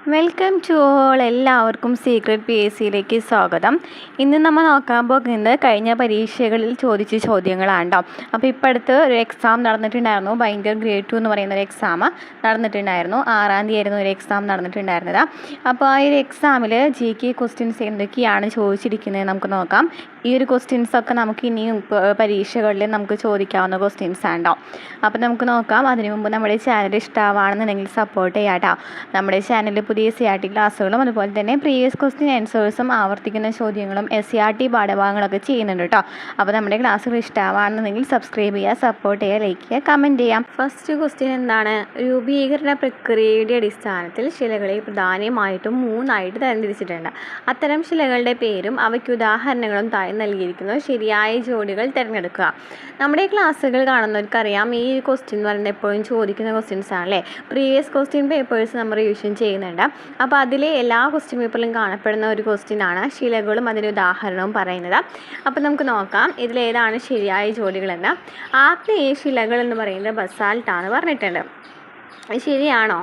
Welcome to all. എല്ലാവർക്കും secret P S സിയിലേക്ക് സ്വാഗതം. ഇന്ന് നമ്മൾ നോക്കാൻ പോകുന്നത് കഴിഞ്ഞ പരീക്ഷകളിൽ ചോദിച്ച ചോദ്യങ്ങളാണ് കേട്ടോ. അപ്പോൾ ഇപ്പോൾ അടുത്ത് ഒരു എക്സാം നടന്നിട്ടുണ്ടായിരുന്നു. ബൈൻഡർ ഗ്രേഡ് 2 എന്ന് പറയുന്ന ഒരു എക്സാം നടന്നിട്ടുണ്ടായിരുന്നു. 6-ാം തീയതി ആയിരുന്നു ഒരു എക്സാം നടന്നിട്ടുണ്ടായിരുന്നത്. അപ്പോൾ ആ ഒരു എക്സാമിൽ GK ക്വസ്റ്റ്യൻസ് എന്തൊക്കെയാണ് ചോദിച്ചിരിക്കുന്നത് നമുക്ക് നോക്കാം. ഈ ഒരു ക്വസ്റ്റ്യൻസൊക്കെ നമുക്ക് ഇനിയും പരീക്ഷകളിൽ നമുക്ക് ചോദിക്കാവുന്ന ക്വസ്റ്റ്യൻസ് ആണ് കേട്ടോ. അപ്പോൾ നമുക്ക് നോക്കാം. അതിനു മുമ്പ് നമ്മുടെ ചാനൽ ഇഷ്ടമാണെന്നുണ്ടെങ്കിൽ സപ്പോർട്ട് ചെയ്യാം കേട്ടോ. നമ്മുടെ ചാനലിൽ പുതിയ CRT ക്ലാസ്സുകളും അതുപോലെ തന്നെ പ്രീവിയസ് ക്വസ്റ്റ്യൻ ആൻസേഴ്സും ആവർത്തിക്കുന്ന ചോദ്യങ്ങളും SCRT പാഠഭാഗങ്ങളൊക്കെ ചെയ്യുന്നുണ്ട് കേട്ടോ. അപ്പോൾ നമ്മുടെ ക്ലാസ്സുകൾ ഇഷ്ടമാണെന്നുണ്ടെങ്കിൽ സബ്സ്ക്രൈബ് ചെയ്യുക, സപ്പോർട്ട് ചെയ്യുക, ലൈക്ക് ചെയ്യുക, കമൻറ്റ് ചെയ്യാം. ഫസ്റ്റ് ക്വസ്റ്റ്യൻ എന്താണ്? രൂപീകരണ പ്രക്രിയയുടെ അടിസ്ഥാനത്തിൽ ശിലകളെ പ്രധാനമായിട്ടും 3ആയിട്ട് തരംതിരിച്ചിട്ടുണ്ട്. അത്തരം ശിലകളുടെ പേരും അവയ്ക്ക് ഉദാഹരണങ്ങളും താഴെ നൽകിയിരിക്കുന്നു. ശരിയായ ജോഡികൾ തിരഞ്ഞെടുക്കുക. നമ്മുടെ ക്ലാസ്സുകൾ കാണുന്നവർക്കറിയാം ഈ ക്വസ്റ്റ്യൻ എന്ന് പറയുന്നത് എപ്പോഴും ചോദിക്കുന്ന ക്വസ്റ്റ്യൻസ് ആണല്ലേ. പ്രീവിയസ് ക്വസ്റ്റ്യൻ പേപ്പേഴ്സ് നമ്മൾ റിവിഷൻ ചെയ്യുന്നുണ്ട്. അപ്പോൾ അതിലെ എല്ലാ ക്വസ്റ്റ്യൻ പേപ്പറിലും കാണപ്പെടുന്ന ഒരു ക്വസ്റ്റ്യൻ ആണ് ശിലകളും അതിൻ്റെ ഉദാഹരണവും പറയുന്നത്. അപ്പോൾ നമുക്ക് നോക്കാം ഇതിലേതാണ് ശരിയായ ജോഡികളെന്ന്. ആഗ്നേയ ശിലകൾ എന്ന് പറയുന്നത് ബസാൾട്ടാണ് പറഞ്ഞിട്ടുണ്ട്. ശരിയാണോ?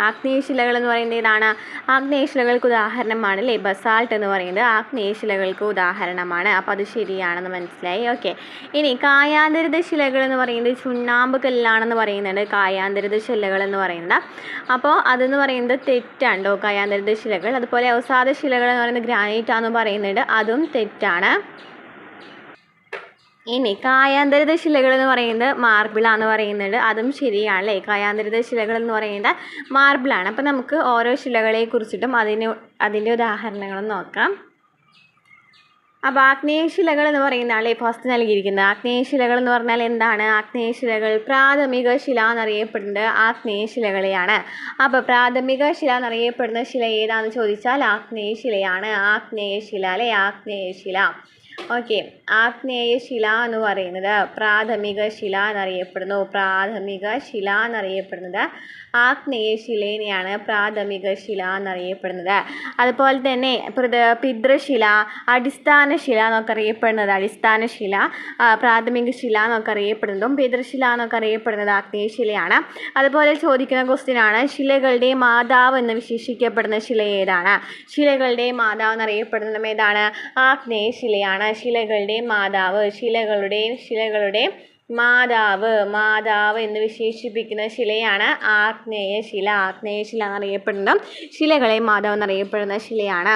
ആഗ്നേയശിലകൾ എന്ന് പറയുന്നത് ഏതാണ്? ആഗ്നേയശിലകൾക്ക് ഉദാഹരണമാണ് അല്ലേ. ബസാൾട്ട് എന്ന് പറയുന്നത് ആഗ്നേയശിലകൾക്ക് ഉദാഹരണമാണ്. അപ്പോൾ അത് ശരിയാണെന്ന് മനസ്സിലായി. ഓക്കെ. ഇനി കായാന്തരിത ശിലകൾ എന്ന് പറയുന്നത് ചുണ്ണാമ്പ് കല്ലാണെന്ന് പറയുന്നുണ്ട്. കായാന്തരിത ശിലകൾ എന്ന് പറയുന്നത് അപ്പോൾ അതെന്ന് പറയുന്നത് തെറ്റാണ്ടോ കായാന്തരിത ശിലകൾ. അതുപോലെ അവസാദ ശിലകൾ എന്ന് പറയുന്നത് ഗ്രാനൈറ്റ് ആണെന്ന് പറയുന്നുണ്ട്. അതും തെറ്റാണ്. ഇനി കായാന്തരിത ശിലകൾ എന്ന് പറയുന്നത് മാർബിളാന്ന് പറയുന്നുണ്ട്. അതും ശരിയാണ് അല്ലേ. കായാന്തരിത ശിലകൾ എന്ന് പറയുന്നത് മാർബിളാണ്. അപ്പോൾ നമുക്ക് ഓരോ ശിലകളെ കുറിച്ചിട്ടും അതിൻ്റെ ഉദാഹരണങ്ങളും നോക്കാം. അപ്പോൾ ആഗ്നേയശിലകൾ എന്ന് പറയുന്നതാണ് ഫസ്റ്റ് നൽകിയിരിക്കുന്നത്. ആഗ്നേയശിലകൾ എന്ന് പറഞ്ഞാൽ എന്താണ്? ആഗ്നേയശിലകൾ പ്രാഥമിക ശില എന്നറിയപ്പെടുന്നത് ആഗ്നേയശിലകളെയാണ്. അപ്പോൾ പ്രാഥമിക ശില എന്നറിയപ്പെടുന്ന ശില ഏതാണെന്ന് ചോദിച്ചാൽ ആഗ്നേയശിലയാണ്. ആഗ്നേയശില അല്ലേ. ആഗ്നേയശില. ഓക്കെ. ആഗ്നേയശില എന്ന് പറയുന്നത് പ്രാഥമിക ശില എന്നറിയപ്പെടുന്നു. പ്രാഥമിക ശില എന്നറിയപ്പെടുന്നത് ആഗ്നേയശിലേനെയാണ് പ്രാഥമിക ശില എന്നറിയപ്പെടുന്നത്. അതുപോലെ തന്നെ പിതൃശില, അടിസ്ഥാന ശില എന്നൊക്കെ അറിയപ്പെടുന്നത് അടിസ്ഥാനശില, പ്രാഥമിക ശില എന്നൊക്കെ അറിയപ്പെടുന്നതും പിതൃശില എന്നൊക്കെ അറിയപ്പെടുന്നത് ആഗ്നേയശിലയാണ്. അതുപോലെ ചോദിക്കുന്ന ക്വസ്റ്റ്യൻ ആണ് ശിലകളുടെ മാതാവ് എന്ന് വിശേഷിക്കപ്പെടുന്ന ശില ഏതാണ്? ശിലകളുടെ മാതാവ് എന്നറിയപ്പെടുന്നതും ഏതാണ്? ആഗ്നേയശിലയാണ്. ശിലകളുടെ മാതാവ്, ശിലകളുടെ മാതാവ് എന്ന് വിശേഷിപ്പിക്കുന്ന ശിലയാണ് ആഗ്നേയശില. ആഗ്നേയശില എന്നറിയപ്പെടുന്നതും ശിലകളെ മാതാവ് എന്നറിയപ്പെടുന്ന ശിലയാണ്.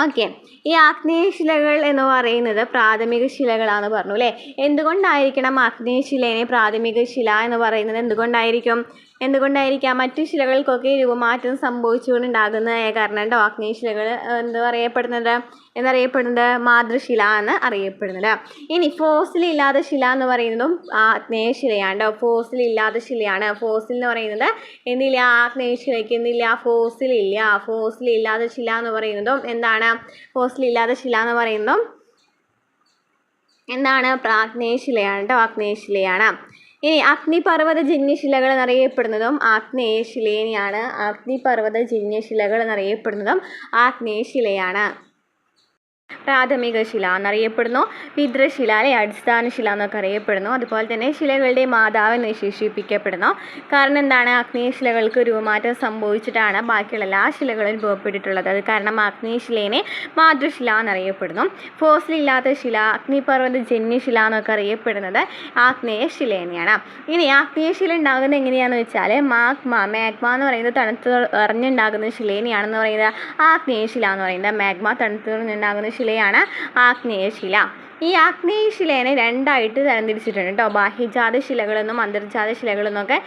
ഓക്കെ. ഈ ആഗ്നേയശിലകൾ എന്ന് പറയുന്നത് പ്രാഥമിക ശിലകളാണെന്ന് പറഞ്ഞു അല്ലേ. എന്തുകൊണ്ടായിരിക്കണം ആഗ്നേയശിലേനെ പ്രാഥമിക ശില എന്ന് പറയുന്നത്? എന്തുകൊണ്ടായിരിക്കാം? മറ്റു ശിലകൾക്കൊക്കെ രൂപമാറ്റം സംഭവിച്ചുകൊണ്ടുണ്ടാകുന്നതായ കാരണം കേട്ടോ ആഗ്നേയശിലകൾ എന്നറിയപ്പെടുന്നത് മാതൃശില എന്ന് അറിയപ്പെടുന്നത്. ഇനി ഫോസിൽ ഇല്ലാത്ത ശില എന്ന് പറയുന്നതും ആഗ്നേയശിലയാണ് കേട്ടോ. ഫോസിൽ ഇല്ലാത്ത ശിലയാണ്. ഫോസിൽ എന്ന് പറയുന്നത് എന്തില്ല? ആഗ്നേയശിലയ്ക്ക് എന്തില്ല? ഫോസിൽ ഇല്ല. ഫോസിൽ ഇല്ലാത്ത ശില എന്ന് പറയുന്നതും എന്താണ്? ഫോസിൽ ഇല്ലാത്ത ശില എന്ന് പറയുന്നതും എന്താണ്? ആഗ്നേയശിലയാണ് കേട്ടോ. ആഗ്നേയശിലയാണ്. ഇനി അഗ്നിപർവ്വതജന്യ ശിലകൾ എന്നറിയപ്പെടുന്നതും ആഗ്നേയശിലേനെയാണ്. അഗ്നിപർവ്വതജന്യ ശിലകൾ എന്നറിയപ്പെടുന്നതും ആഗ്നേയശിലയാണ്. പ്രാഥമിക ശില എന്നറിയപ്പെടുന്നു. പിതൃശില അല്ലെ അടിസ്ഥാന ശില എന്നൊക്കെ അറിയപ്പെടുന്നു. അതുപോലെ തന്നെ ശിലകളുടെ മാതാവ് എന്ന് വിശേഷിപ്പിക്കപ്പെടുന്നു. കാരണം എന്താണ്? ആഗ്നേയശിലകൾക്ക് രൂപമാറ്റം സംഭവിച്ചിട്ടാണ് ബാക്കിയുള്ള എല്ലാ ശിലകളും രൂപപ്പെട്ടിട്ടുള്ളത്. അത് കാരണം ആഗ്നേയശിലേനെ മാതൃശില എന്നറിയപ്പെടുന്നു. ഫോസിലില്ലാത്ത ശില അഗ്നിപർവ്വതജന്യ ശില എന്നൊക്കെ അറിയപ്പെടുന്നത് ആഗ്നേയശിലേനെയാണ്. ഇനി ആഗ്നേയശില ഉണ്ടാകുന്നത് എങ്ങനെയാണെന്ന് വെച്ചാൽ മാഗ്മ എന്ന് പറയുന്നത് തണുത്ത് എറിഞ്ഞുണ്ടാകുന്ന ശിലേനെയാണെന്ന് പറയുന്നത് ആഗ്നേയശില എന്ന് പറയുന്നത്. മാഗ്മ തണുത്ത് എറിഞ്ഞുണ്ടാകുന്ന ശിലയാണ് ആഗ്നേയശില. ഈ ആഗ്നേയശിലേനെ രണ്ടായിട്ട് തരംതിരിച്ചിട്ടുണ്ട് കേട്ടോ. ബാഹ്യജാത ശിലകളെന്നും അന്തർജാത ശിലകളെന്നൊക്കെ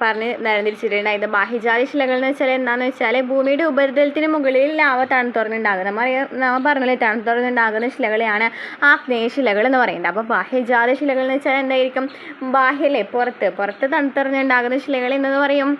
പറഞ്ഞ് തരംതിരിച്ചിട്ടുണ്ട്. ഇത് ബാഹ്യജാത ശിലകൾ എന്ന് വെച്ചാൽ എന്താണെന്ന് വെച്ചാൽ ഭൂമിയുടെ ഉപരിതലത്തിന് മുകളിൽ ലാവ തണുത്തുറഞ്ഞുണ്ടാകുന്നത്. നമ്മൾ പറഞ്ഞില്ലേ തണുത്തുറഞ്ഞുണ്ടാകുന്ന ശിലകളെയാണ് ആഗ്നേയശിലകൾ എന്ന് പറയുന്നത്. അപ്പോൾ ബാഹ്യജാത ശിലകൾ എന്ന് വെച്ചാൽ എന്തായിരിക്കും? ബാഹ്യല്ലേ പുറത്ത് തണുത്തുറഞ്ഞുണ്ടാകുന്ന ശിലകൾ എന്ന് പറയും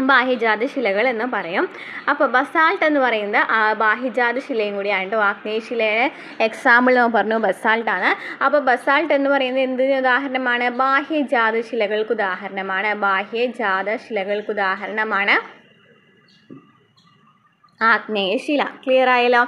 ബാഹ്യജാത ശിലകൾ എന്ന് പറയും. അപ്പോൾ ബസാൾട്ട് എന്ന് പറയുന്നത് ബാഹ്യജാത ശിലയും കൂടിയാണ് കേട്ടോ. ആഗ്നേയശിലയുടെ എക്സാമ്പിൾ എന്ന് പറഞ്ഞു ബസാൾട്ടാണ്. അപ്പോൾ ബസാൾട്ട് എന്ന് പറയുന്നത് എന്തിന് ഉദാഹരണമാണ്? ബാഹ്യജാത ശിലകൾക്ക് ഉദാഹരണമാണ്. ബാഹ്യജാത ശിലകൾക്ക് ഉദാഹരണമാണ്. ആഗ്നേയശില. ക്ലിയർ ആയല്ലോ?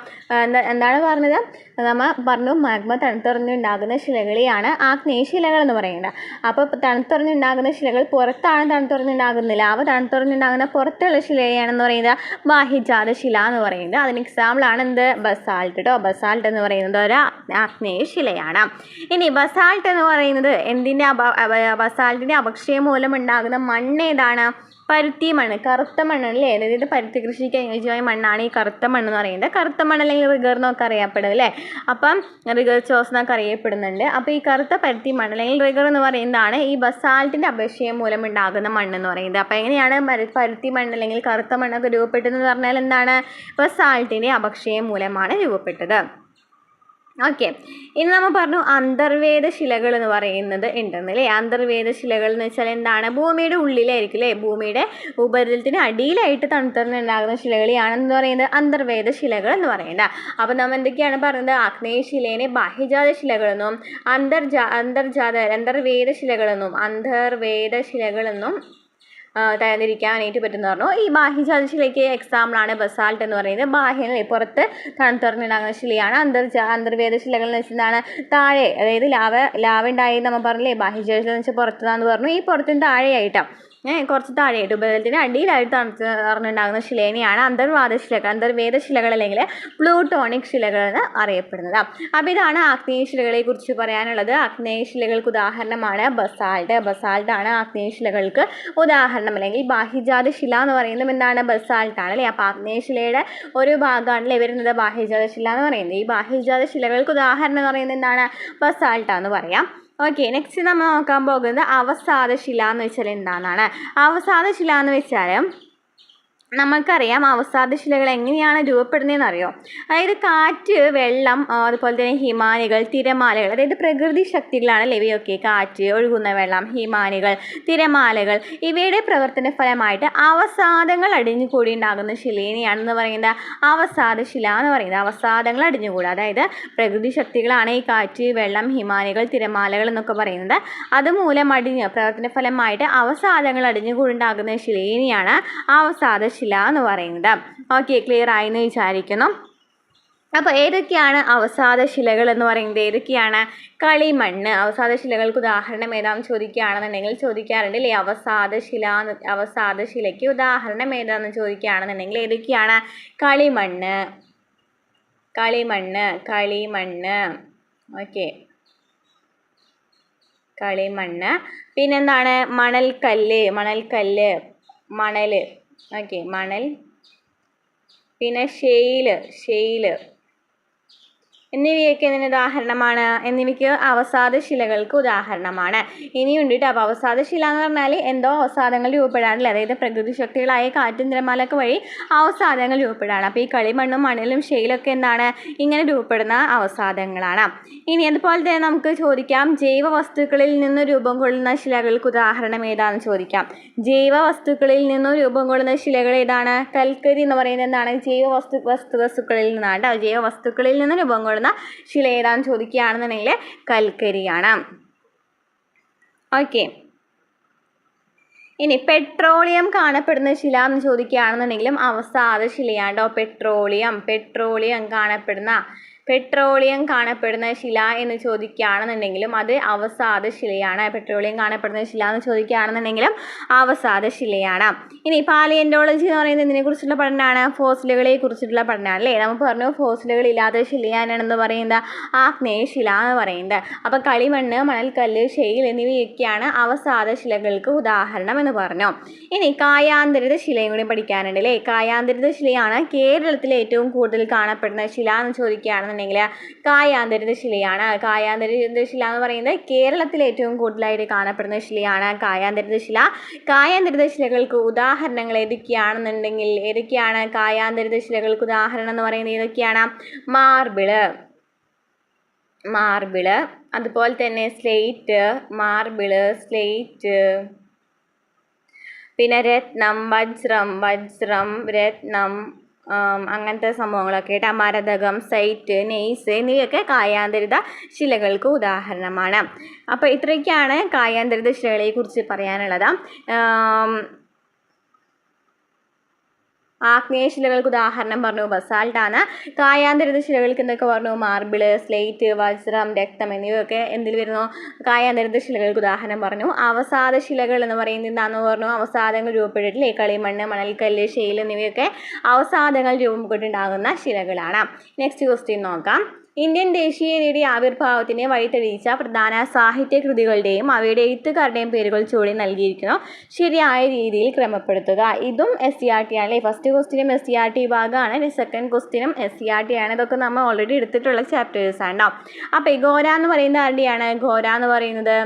എന്താണ് പറഞ്ഞത്? നമ്മൾ പറഞ്ഞു മാഗ്മ തണുത്തുറഞ്ഞുണ്ടാകുന്ന ശിലകളെയാണ് ആഗ്നേയശിലകൾ എന്ന് പറയുന്നത്. അപ്പോൾ തണുത്തുറഞ്ഞുണ്ടാകുന്ന ശിലകൾ പുറത്താണ് തണുത്തുറഞ്ഞുണ്ടാകുന്നത്. ലാവ തണുത്തുറഞ്ഞുണ്ടാകുന്ന പുറത്തുള്ള ശിലയാണെന്ന് പറയുന്നത് ബാഹ്യജാത ശില എന്ന് പറയുന്നത്. അതിന് എക്സാമ്പിളാണ് എന്ത്? ബസാൾട്ട് കേട്ടോ. ബസാൾട്ട് എന്ന് പറയുന്നത് ഒരു ആഗ്നേയശിലയാണ്. ഇനി ബസാൾട്ട് എന്ന് പറയുന്നത് എന്തിൻ്റെ ബസാൾട്ടിൻ്റെ അപക്ഷയം മൂലം ഉണ്ടാകുന്ന മണ്ണ് ഏതാണ്? പരുത്തി മണ്ണ്, കറുത്ത മണ്ണല്ലേ. അതായത് പരുത്തി കൃഷിക്ക് അനുയോജ്യമായ മണ്ണാണ് ഈ കറുത്ത മണ്ണ് എന്ന് പറയുന്നത്. കറുത്ത മണ്ണ് അല്ലെങ്കിൽ റിഗർ എന്നൊക്കെ അറിയപ്പെടും അല്ലേ. അപ്പം റിഗർ ചോസ് എന്നൊക്കെ അറിയപ്പെടുന്നുണ്ട്. അപ്പോൾ ഈ കറുത്ത പരുത്തി മണ്ണ് അല്ലെങ്കിൽ റിഗർ എന്ന് പറയുന്നതാണ് ഈ ബസാൾട്ടിൻ്റെ അപക്ഷയം മൂലം ഉണ്ടാകുന്ന മണ്ണ് എന്ന് പറയുന്നത്. അപ്പോൾ എങ്ങനെയാണ് പരുത്തി മണ്ണ് അല്ലെങ്കിൽ കറുത്ത മണ്ണൊക്കെ രൂപപ്പെട്ടതെന്ന് പറഞ്ഞാൽ എന്താണ്? ബസാൾട്ടിൻ്റെ അപക്ഷയം മൂലമാണ് രൂപപ്പെട്ടത്. ഓക്കെ, ഇനി നമ്മൾ പറഞ്ഞു അന്തർവേദ ശിലകൾ എന്ന് പറയുന്നത് ഉണ്ടെന്നല്ലേ. അന്തർവേദ ശിലകൾ എന്ന് വെച്ചാൽ എന്താണ്? ഭൂമിയുടെ ഉള്ളിലായിരിക്കും അല്ലേ, ഭൂമിയുടെ ഉപരിതലത്തിന് അടിയിലായിട്ട് തണുത്തുറഞ്ഞുണ്ടാകുന്ന ശിലകളെയാണെന്ന് പറയുന്നത് അന്തർവേദ ശിലകൾ എന്ന് പറയുന്നത്. അപ്പോൾ നമ്മൾ എന്തൊക്കെയാണ് പറയുന്നത്? ആഗ്നേയശിലേനെ ബാഹ്യജാത ശിലകളെന്നും അന്തർവേദ ശിലകളെന്നും തരംതിരിക്കാനായിട്ട് പറ്റുന്ന പറഞ്ഞു. ഈ ബാഹ്യജാത ശിലയ്ക്ക് എക്സാമ്പിളാണ് ബസാൾട്ട് എന്ന് പറയുന്നത്. ബാഹ്യല്ലേ, പുറത്ത് തണുത്തുറഞ്ഞുണ്ടാകുന്ന ശിലയാണ്. അന്തർവേദ ശിലകൾ എന്ന് വെച്ചാൽ താഴെ, അതായത് ലാവ ഉണ്ടായി നമ്മൾ പറഞ്ഞില്ലേ. ബാഹ്യജാത ശില എന്ന് വെച്ചാൽ പുറത്തുനിന്ന് പറഞ്ഞു. ഈ പുറത്തിന് താഴെയായിട്ടാണ്, കുറച്ച് താഴെയായിട്ട് ഉപരിതലത്തിന് അടിയിലായിട്ട് തണുത്തുറഞ്ഞുണ്ടാകുന്ന ശിലേനെയാണ് അന്തർവേദ ശിലകൾ അല്ലെങ്കിൽ പ്ലൂട്ടോണിക് ശിലകൾ എന്ന് അറിയപ്പെടുന്നത്. അപ്പോൾ ഇതാണ് ആഗ്നേയശിലകളെ കുറിച്ച് പറയാനുള്ളത്. ആഗ്നേയശിലകൾക്ക് ഉദാഹരണമാണ് ബസാൾട്ട്. ബസാൾട്ടാണ് ആഗ്നേയശിലകൾക്ക് ഉദാഹരണം, അല്ലെങ്കിൽ ബാഹ്യജാത ശില എന്ന് പറയുന്നത് എന്താണ്? ബസാൾട്ടാണ് അല്ലേ. അപ്പോൾ ആഗ്നേയശിലയുടെ ഒരു ഭാഗമാണല്ലേ വരുന്നത് ബാഹ്യജാത ശില എന്ന് പറയുന്നത്. ഈ ബാഹ്യജാത ശിലകൾക്ക് ഉദാഹരണം എന്ന് പറയുന്നത് എന്താണ്? ബസാൾട്ടാന്ന് പറയാം. ഓക്കെ, നെക്സ്റ്റ് നമ്മൾ നോക്കാൻ പോകുന്നത് അവസാദശില എന്ന് വെച്ചാൽ എന്താണെന്നാണ്. അവസാദശില എന്ന് വെച്ചാൽ നമുക്കറിയാം അവസാദശിലകൾ എങ്ങനെയാണ് രൂപപ്പെടുന്നതെന്ന് അറിയോ? അതായത് കാറ്റ്, വെള്ളം, അതുപോലെ തന്നെ ഹിമാനികൾ, തിരമാലകൾ, അതായത് പ്രകൃതി ശക്തികളാണ് ഇവയൊക്കെ. കാറ്റ്, ഒഴുകുന്ന വെള്ളം, ഹിമാനികൾ, തിരമാലകൾ ഇവയുടെ പ്രവർത്തന ഫലമായിട്ട് അവസാദങ്ങൾ അടിഞ്ഞുകൂടി ഉണ്ടാകുന്ന ശിലേനെയാണെന്ന് പറയുന്നത് അവസാദശില എന്ന് പറയുന്നത്. അവസാദങ്ങൾ അടിഞ്ഞുകൂടുക, അതായത് പ്രകൃതി ശക്തികളാണ് ഈ കാറ്റ്, വെള്ളം, ഹിമാനികൾ, തിരമാലകൾ എന്നൊക്കെ പറയുന്നത്. അതുമൂലം പ്രവർത്തന ഫലമായിട്ട് അവസാദങ്ങൾ അടിഞ്ഞുകൂടി ഉണ്ടാകുന്ന ശിലേനെയാണ് അവസാദശില എന്ന് പറയുന്നത്. ഓക്കെ, ക്ലിയർ ആയെന്ന് വിചാരിക്കുന്നു. അപ്പോൾ ഏതൊക്കെയാണ് അവസാദശിലകൾ എന്ന് പറയുന്നത്? ഏതൊക്കെയാണ്? കളിമണ്ണ്. അവസാദശിലകൾക്ക് ഉദാഹരണം ഏതാണെന്ന് ചോദിക്കുകയാണെന്നുണ്ടെങ്കിൽ ചോദിക്കാറുണ്ട് അല്ലേ. അവസാദശിലയ്ക്ക് ഉദാഹരണം ഏതാണെന്ന് ചോദിക്കുകയാണെന്നുണ്ടെങ്കിൽ ഏതൊക്കെയാണ്? കളിമണ്ണ്. ഓക്കെ, കളിമണ്ണ്. പിന്നെന്താണ്? മണൽക്കല്ല്. ഓക്കെ, മണൽ. പിന്നെ ഷെയിൽ എന്നിവയൊക്കെ ഇതിന് ഉദാഹരണമാണ്. എന്നിവയ്ക്ക് അവസാദശിലകൾക്ക് ഉദാഹരണമാണ്. ഇനിയുണ്ട് കേട്ടോ. അപ്പോൾ അവസാദശില എന്ന് പറഞ്ഞാൽ എന്തോ അവസാദങ്ങൾ രൂപപ്പെടാറില്ല, അതായത് പ്രകൃതി ശക്തികളായ കാറ്റും തിരമാലയൊക്കെ വഴി അവസാദങ്ങൾ രൂപപ്പെടാണ്. അപ്പോൾ ഈ കളിമണ്ണും മണലും ഷെയിലൊക്കെ എന്താണ്? ഇങ്ങനെ രൂപപ്പെടുന്ന അവസാദങ്ങളാണ്. ഇനി അതുപോലെ തന്നെ നമുക്ക് ചോദിക്കാം, ജൈവ വസ്തുക്കളിൽ നിന്ന് രൂപം കൊള്ളുന്ന ശിലകൾക്ക് ഉദാഹരണം ഏതാണെന്ന് ചോദിക്കാം. ജൈവ വസ്തുക്കളിൽ നിന്നും രൂപം കൊള്ളുന്ന ശിലകൾ ഏതാണ്? കൽക്കരി എന്ന് പറയുന്നത് എന്താണ്? ജൈവ വസ്തുക്കളിൽ നിന്നാണ്. ജൈവ വസ്തുക്കളിൽ നിന്ന് രൂപം കൊള്ളുന്ന ശില ഏതാണെന്ന് ചോദിക്കുകയാണെന്നുണ്ടെങ്കിൽ കൽക്കരിയാണ്. ഓക്കെ, ഇനി പെട്രോളിയം കാണപ്പെടുന്ന ശില എന്ന് ചോദിക്കുകയാണെന്നുണ്ടെങ്കിലും അവസാദശിലയാണ്ടോ. പെട്രോളിയം കാണപ്പെടുന്ന ശില എന്ന് ചോദിക്കുകയാണെന്നുണ്ടെങ്കിലും അത് അവസാദശിലയാണ്. പെട്രോളിയം കാണപ്പെടുന്ന ശില എന്ന് ചോദിക്കുകയാണെന്നുണ്ടെങ്കിലും അവസാദശിലയാണ്. ഇനി പാലിയൻറ്റോളജി എന്ന് പറയുന്നത് ഇതിനെക്കുറിച്ചുള്ള പഠനമാണ്, ഫോസിലുകളെ കുറിച്ചിട്ടുള്ള പഠനമാണ് അല്ലേ. നമുക്ക് പറഞ്ഞു ഫോസിലുകൾ ഇല്ലാത്ത ശിലയാണെന്ന് പറയുന്നത് ആഗ്നേയശില എന്ന് പറയുന്നത്. അപ്പോൾ കളിമണ്ണ്, മണൽക്കല്ല്, ഷെയിൽ എന്നിവയൊക്കെയാണ് അവസാദശിലകൾക്ക് ഉദാഹരണം എന്ന് പറഞ്ഞു. ഇനി കായാന്തരിത ശിലയും കൂടി പഠിക്കാനുണ്ട് അല്ലേ. കായാന്തരിത ശിലയാണ് കേരളത്തിൽ ഏറ്റവും കൂടുതൽ കാണപ്പെടുന്ന ശില എന്ന് ചോദിക്കുകയാണെന്നുണ്ടെങ്കിൽ കായാന്തരിത ശിലയാണ്. കായാന്തരിത ശില എന്ന് പറയുന്നത് കേരളത്തിൽ ഏറ്റവും കൂടുതലായിട്ട് കാണപ്പെടുന്ന ശിലയാണ് കായാന്തരിത ശില. കായാന്തരിത ശിലകൾക്ക് ഉദാഹരണങ്ങൾ ഏതൊക്കെയാണ് കായാന്തരിത ശിലകൾക്ക് ഉദാഹരണം എന്ന് പറയുന്നത്? ഏതൊക്കെയാണ്? മാർബിള്, അതുപോലെ തന്നെ സ്ലേറ്റ്, പിന്നെ രത്നം, വജ്രം, രത്നം, അങ്ങനത്തെ സംഭവങ്ങളൊക്കെ കേട്ടോ. മരതകം, സൈറ്റ്, നെയ്സ് എന്നിവയൊക്കെ കായാന്തരിത ശിലകൾക്ക് ഉദാഹരണമാണ്. അപ്പോൾ ഇത്രയൊക്കെയാണ് കായാന്തരിത ശിലകളെ കുറിച്ച് പറയാനുള്ളത്. ആഗ്നേയശിലകൾക്ക് ഉദാഹരണം പറഞ്ഞു ബസാൾട്ടാണ്. കായാന്തരിത ശിലകൾക്ക് എന്തൊക്കെ പറഞ്ഞു? മാർബിള്, സ്ലേറ്റ്, വജ്രം, രക്തം എന്നിവയൊക്കെ എന്തിൽ വരുന്നു? കായാന്തരിത ശിലകൾക്ക് ഉദാഹരണം പറഞ്ഞു. അവസാദ ശിലകൾ എന്ന് പറയുന്നത് എന്താണെന്ന് പറഞ്ഞു? അവസാദങ്ങൾ രൂപപ്പെട്ടിട്ടില്ലേ? കളിമണ്ണ്, മണൽക്കല്ല്, ഷെയിൽ എന്നിവയൊക്കെ അവസാദങ്ങൾ രൂപപ്പെട്ടുണ്ടാകുന്ന ശിലകളാണ്. നെക്സ്റ്റ് ക്വസ്റ്റ്യൻ നോക്കാം. ഇന്ത്യൻ ദേശീയതയുടെ ആവിർഭാവത്തിന് വഴിതെളിയിച്ച പ്രധാന സാഹിത്യകൃതികളുടെയും അവയുടെ എഴുത്തുകാരുടെയും പേരുകൾ ചുവടെ നൽകിയിരിക്കുന്നു. ശരിയായ രീതിയിൽ ക്രമപ്പെടുത്തുക. ഇതും SCERT ആണ്. ഫസ്റ്റ് ക്വസ്റ്റ്യനും SCERT ഭാഗമാണ്, സെക്കൻഡ് ക്വസ്റ്റ്യനും SCERT ആണ്. ഇതൊക്കെ നമ്മൾ ഓൾറെഡി എടുത്തിട്ടുള്ള ചാപ്റ്റേഴ്സ് ആണ്. അപ്പോൾ ഗോര എന്ന് പറയുന്നത് ആരുടെയാണ്? ഗോര എന്ന് പറയുന്നത്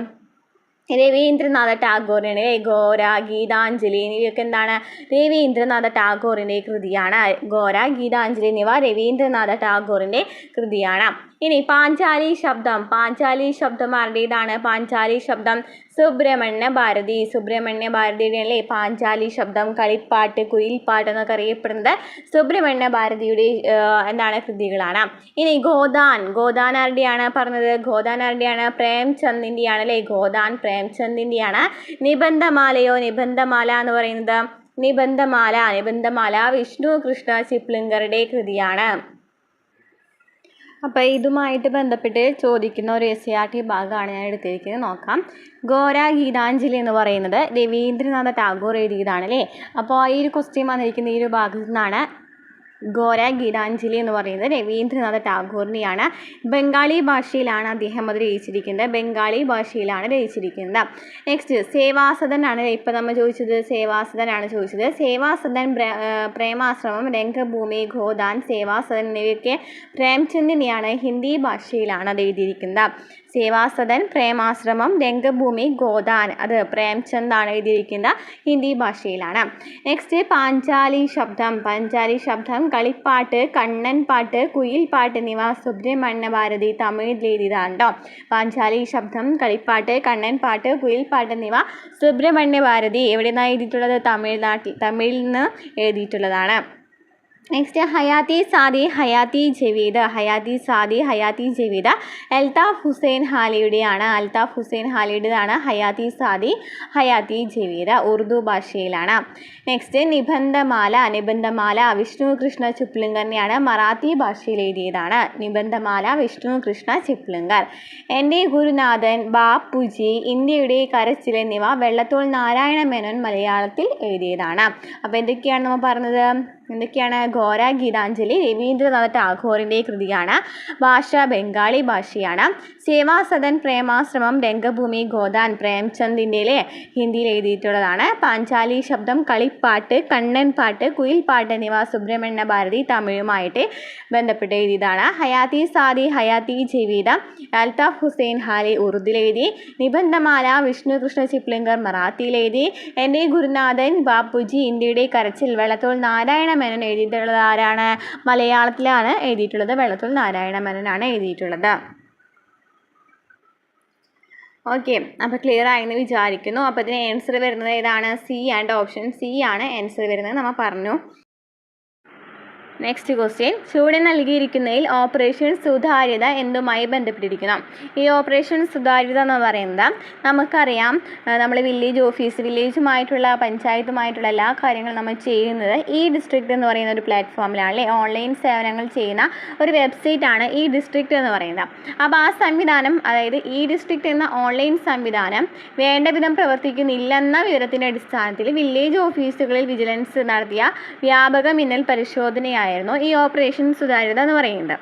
രവീന്ദ്രനാഥ ടാഗോറിൻ്റെ. ഗോര, ഗീതാഞ്ജലി എന്നിവയൊക്കെ എന്താണ്? രവീന്ദ്രനാഥ ടാഗോറിൻ്റെ കൃതിയാണ്. ഗോര, ഗീതാഞ്ജലി എന്നിവ രവീന്ദ്രനാഥ ടാഗോറിൻ്റെ കൃതിയാണ്. ഇനി പാഞ്ചാലി ശബ്ദം. പാഞ്ചാലി ശബ്ദം ആരുടേതാണ്? പാഞ്ചാലി ശബ്ദം സുബ്രഹ്മണ്യ ഭാരതി. സുബ്രഹ്മണ്യ ഭാരതിയുടെ അല്ലേ പാഞ്ചാലി ശബ്ദം. കളിപ്പാട്ട്, കുയിൽപ്പാട്ട് എന്നൊക്കെ അറിയപ്പെടുന്നത് സുബ്രഹ്മണ്യ ഭാരതിയുടെ എന്താണ് കൃതികളാണ്. ഇനി ഗോദാൻ. ഗോദാൻ ആരുടെയാണ് പറഞ്ഞത്? ഗോദാൻ ആരുടെയാണ്? പ്രേംചന്ദിൻ്റെയാണ് അല്ലേ? ഗോദാൻ പ്രേംചന്ദിൻ്റെയാണ്. നിബന്ധമാലയോ? നിബന്ധമാല എന്ന് പറയുന്നത് നിബന്ധമാല വിഷ്ണു കൃഷ്ണ ചിപ്ലിങ്കറുടെ കൃതിയാണ്. അപ്പോൾ ഇതുമായിട്ട് ബന്ധപ്പെട്ട് ചോദിക്കുന്ന ഒരു SCERT ഭാഗമാണ് ഞാൻ എടുത്തിരിക്കുന്നത്. നോക്കാം. ഗോര ഗീതാഞ്ജലി എന്ന് പറയുന്നത് രവീന്ദ്രനാഥ ടാഗോർ എഴുതിയതാണ് അല്ലേ? അപ്പോൾ ഈ ഒരു ക്വസ്റ്റ്യൻ വന്നിരിക്കുന്ന ഈ ഒരു ഭാഗത്തു നിന്നാണ്. ഗോര ഗീതാഞ്ജലി എന്ന് പറയുന്നത് രവീന്ദ്രനാഥ ടാഗോറിനെയാണ്. ബംഗാളി ഭാഷയിലാണ് അദ്ദേഹം അത് രചിച്ചിരിക്കുന്നത്. ബംഗാളി ഭാഷയിലാണ് രചിച്ചിരിക്കുന്നത്. നെക്സ്റ്റ് സേവാസദൻ ആണ്. ഇപ്പോൾ നമ്മൾ ചോദിച്ചത് സേവാസദനാണ് ചോദിച്ചത്. സേവാസദൻ, പ്രേമാശ്രമം, രംഗഭൂമി, ഗോദാൻ, സേവാസദൻ എന്നിവയൊക്കെ പ്രേംചന്ദിനെയാണ്. ഹിന്ദി ഭാഷയിലാണ് അത് എഴുതിയിരിക്കുന്നത്. സേവാസദൻ, പ്രേമാശ്രമം, രംഗഭൂമി, ഗോദാൻ അത് പ്രേംചന്ദാണ് എഴുതിയിരിക്കുന്നത്. ഹിന്ദി ഭാഷയിലാണ്. നെക്സ്റ്റ് പാഞ്ചാലി ശബ്ദം. പാഞ്ചാലി ശബ്ദം കളിപ്പാട്ട്, കണ്ണൻ പാട്ട്, കുയിൽപ്പാട്ട് എന്നിവ സുബ്രഹ്മണ്യ ഭാരതി തമിഴിൽ എഴുതിയതാണ് കേട്ടോ. പാഞ്ചാലി ശബ്ദം, കളിപ്പാട്ട്, കണ്ണൻ പാട്ട്, കുയിൽപ്പാട്ട് എന്നിവ സുബ്രഹ്മണ്യ ഭാരതി എവിടെ നിന്നാണ് എഴുതിയിട്ടുള്ളത്? തമിഴിൽ നിന്ന് എഴുതിയിട്ടുള്ളതാണ്. നെക്സ്റ്റ് ഹയാത്തി സാദി, ഹയാത്തി ജവീദ്. ഹയാത്തി സാദി, ഹയാത്തി ജവീദ് അൽതാഫ് ഹുസൈൻ ഹാലിയുടെയാണ്. അൽതാഫ് ഹുസൈൻ ഹാലിയുടേതാണ് ഹയാത്തി സാദി, ഹയാത്തി ജവീദ്. ഉറുദു ഭാഷയിലാണ്. നെക്സ്റ്റ് നിബന്ധമാല. നിബന്ധമാല വിഷ്ണു കൃഷ്ണ ചിപ്ലിങ്കറിനെയാണ്. മറാത്തി ഭാഷയിൽ എഴുതിയതാണ്. നിബന്ധമാല വിഷ്ണു കൃഷ്ണ ചിപ്ലിങ്കർ. എൻ്റെ ഗുരുനാഥൻ, ബാപ്പുജി, ഇന്ത്യയുടെ കരച്ചിൽ എന്നിവ വെള്ളത്തോൾ നാരായണ മേനോൻ മലയാളത്തിൽ എഴുതിയതാണ്. അപ്പോൾ എന്തൊക്കെയാണ് നമ്മൾ പറഞ്ഞത്? എന്തൊക്കെയാണ്? ഗോര ഗീതാഞ്ജലി രവീന്ദ്രനാഥ ടാഗോറിൻ്റെ കൃതിയാണ്. ഭാഷ ബംഗാളി ഭാഷയാണ്. സേവാസദൻ, പ്രേമാശ്രമം, രംഗഭൂമി, ഗോദാൻ പ്രേംചന്ദിൻ്റെ ഹിന്ദിയിൽ എഴുതിയിട്ടുള്ളതാണ്. പാഞ്ചാലി ശബ്ദം, കളിപ്പാട്ട്, കണ്ണൻ പാട്ട്, കുയിൽപ്പാട്ട് എന്നിവ സുബ്രഹ്മണ്യ ഭാരതി തമിഴുമായിട്ട് ബന്ധപ്പെട്ട് എഴുതിയതാണ്. ഹയാത്തി സാദി, ഹയാത്തി ജവീദ അൽതാഫ് ഹുസൈൻ ഹാലി ഉറുദിൽ എഴുതി. നിബന്ധമാല വിഷ്ണു കൃഷ്ണ ചിപ്ലിങ്കർ മറാത്തിയിൽ എഴുതി. എൻ്റെ ഗുരുനാഥൻ, ബാപ്പുജി, ഇന്ത്യയുടെ കരച്ചിൽ വെള്ളത്തോൾ നാരായണ മേനോൻ എഴുതിയിട്ടുള്ളത് ആരാണ്? മലയാളത്തിലാണ് എഴുതിയിട്ടുള്ളത്. വെള്ളത്തോൾ നാരായണ മേനോനാണ് എഴുതിയിട്ടുള്ളത്. ഓക്കെ, അപ്പോൾ ക്ലിയർ ആയെന്ന് വിചാരിക്കുന്നു. അപ്പോൾ ഇതിന് ആൻസർ വരുന്നത് ഏതാണ്? C ആണ്. ഓപ്ഷൻ C ആണ് ആൻസർ വരുന്നത് നമ്മൾ പറഞ്ഞു. Next question. ചുവടെ നൽകിയിരിക്കുന്നതിൽ ഓപ്പറേഷൻ സുതാര്യത എന്തുമായി ബന്ധപ്പെട്ടിരിക്കുന്നു? ഈ ഓപ്പറേഷൻ സുതാര്യത എന്ന് പറയുന്നത് നമുക്കറിയാം, നമ്മൾ വില്ലേജുമായിട്ടുള്ള പഞ്ചായത്തുമായിട്ടുള്ള എല്ലാ കാര്യങ്ങളും നമ്മൾ ചെയ്യുന്നത് ഈ ഡിസ്ട്രിക്റ്റ് എന്ന് പറയുന്ന ഒരു പ്ലാറ്റ്ഫോമിലാണ് അല്ലേ? ഓൺലൈൻ സേവനങ്ങൾ ചെയ്യുന്ന ഒരു വെബ്സൈറ്റാണ് ഈ ഡിസ്ട്രിക്റ്റ് എന്ന് പറയുന്നത്. അപ്പോൾ ആ സംവിധാനം, അതായത് ഈ ഡിസ്ട്രിക്റ്റ് എന്ന ഓൺലൈൻ സംവിധാനം വേണ്ട വിധം പ്രവർത്തിക്കുന്നില്ലെന്ന വിവരത്തിൻ്റെ അടിസ്ഥാനത്തിൽ വില്ലേജ് ഓഫീസുകളിൽ വിജിലൻസ് നടത്തിയ വ്യാപക മിന്നൽ പരിശോധനയായിരുന്നു ഈ ഓപ്പറേഷൻ സുതാര്യത എന്ന് പറയുന്നത്.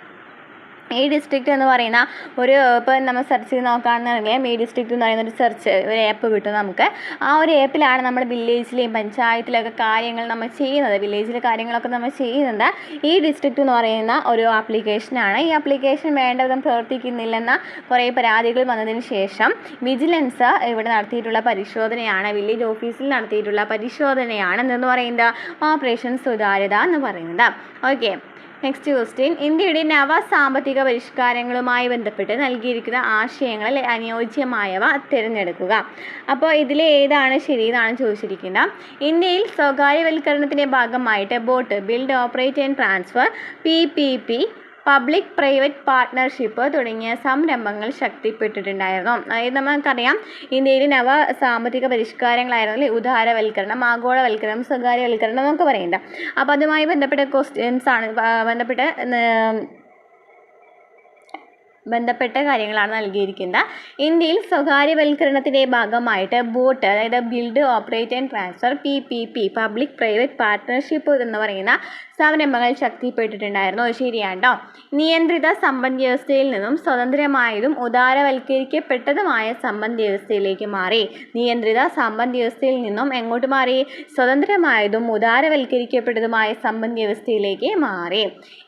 ഈ ഡിസ്ട്രിക്റ്റ് എന്ന് പറയുന്ന ഒരു ഇപ്പോൾ നമ്മൾ സെർച്ച് ചെയ്ത് നോക്കുകയാണെന്നുണ്ടെങ്കിൽ ഈ ഡിസ്ട്രിക്റ്റ് എന്ന് പറയുന്ന ഒരു ആപ്പ് കിട്ടും നമുക്ക്. ആ ഒരു ആപ്പിലാണ് നമ്മൾ വില്ലേജിലെയും പഞ്ചായത്തിലൊക്കെ കാര്യങ്ങൾ നമ്മൾ ചെയ്യുന്നത്. വില്ലേജിലെ കാര്യങ്ങളൊക്കെ നമ്മൾ ചെയ്യുന്നത് ഈ ഡിസ്ട്രിക്റ്റ് എന്ന് പറയുന്ന ഒരു ആപ്ലിക്കേഷനാണ്. ഈ ആപ്ലിക്കേഷൻ വേണ്ട വിധം പ്രവർത്തിക്കുന്നില്ലെന്ന കുറേ പരാതികൾ വന്നതിന് ശേഷം വിജിലൻസ് ഇവിടെ നടത്തിയിട്ടുള്ള പരിശോധനയാണ്, വില്ലേജ് ഓഫീസിൽ നടത്തിയിട്ടുള്ള പരിശോധനയാണ് എന്തെന്ന് പറയുന്നത് ഓപ്പറേഷൻ സുതാര്യത എന്ന് പറയുന്നത്. Okay, next question. ഇന്ത്യയുടെ നവ സാമ്പത്തിക പരിഷ്കാരങ്ങളുമായി ബന്ധപ്പെട്ട് നൽകിയിരിക്കുന്ന ആശയങ്ങളിൽ അനുയോജ്യമായവ തിരഞ്ഞെടുക്കുക. അപ്പോൾ ഇതിൽ ഏതാണ് ശരി എന്നാണ് ചോദിച്ചിരിക്കുന്നത്. ഇന്ത്യയിൽ സ്വകാര്യവൽക്കരണത്തിൻ്റെ ഭാഗമായിട്ട് boat build, operate and transfer PPP public private partnership തുടങ്ങിയ സംരംഭങ്ങൾ ശക്തിപ്പെട്ടിട്ടുണ്ടായിരുന്നു. അതായത് നമുക്കറിയാം ഇന്ത്യയിൽ നവ സാമ്പത്തിക പരിഷ്കാരങ്ങളായിരുന്നു അല്ലേ, ഉദാരവൽക്കരണം, ആഗോളവൽക്കരണം, സ്വകാര്യവൽക്കരണം എന്നൊക്കെ പറയുന്നത്. അപ്പോൾ അതുമായി ബന്ധപ്പെട്ട ക്വസ്റ്റ്യൻസ് ആണ് ബന്ധപ്പെട്ട കാര്യങ്ങളാണ് നൽകിയിരിക്കുന്നത്. ഇന്ത്യയിൽ സ്വകാര്യവൽക്കരണത്തിൻ്റെ ഭാഗമായിട്ട് ബോട്ട്, അതായത് build operate and transfer PPP, public private partnership എന്ന് പറയുന്ന സംരംഭങ്ങൾ ശക്തിപ്പെട്ടിട്ടുണ്ടായിരുന്നു. ശരിയാണ്ടോ? നിയന്ത്രിത സമ്പദ് വ്യവസ്ഥയിൽ നിന്നും സ്വതന്ത്രമായതും ഉദാരവൽക്കരിക്കപ്പെട്ടതുമായ സമ്പദ് വ്യവസ്ഥയിലേക്ക് മാറി. നിയന്ത്രിത സമ്പദ് വ്യവസ്ഥയിൽ നിന്നും എങ്ങോട്ട് മാറി? സ്വതന്ത്രമായതും ഉദാരവൽക്കരിക്കപ്പെട്ടതുമായ സമ്പദ് വ്യവസ്ഥയിലേക്ക് മാറി.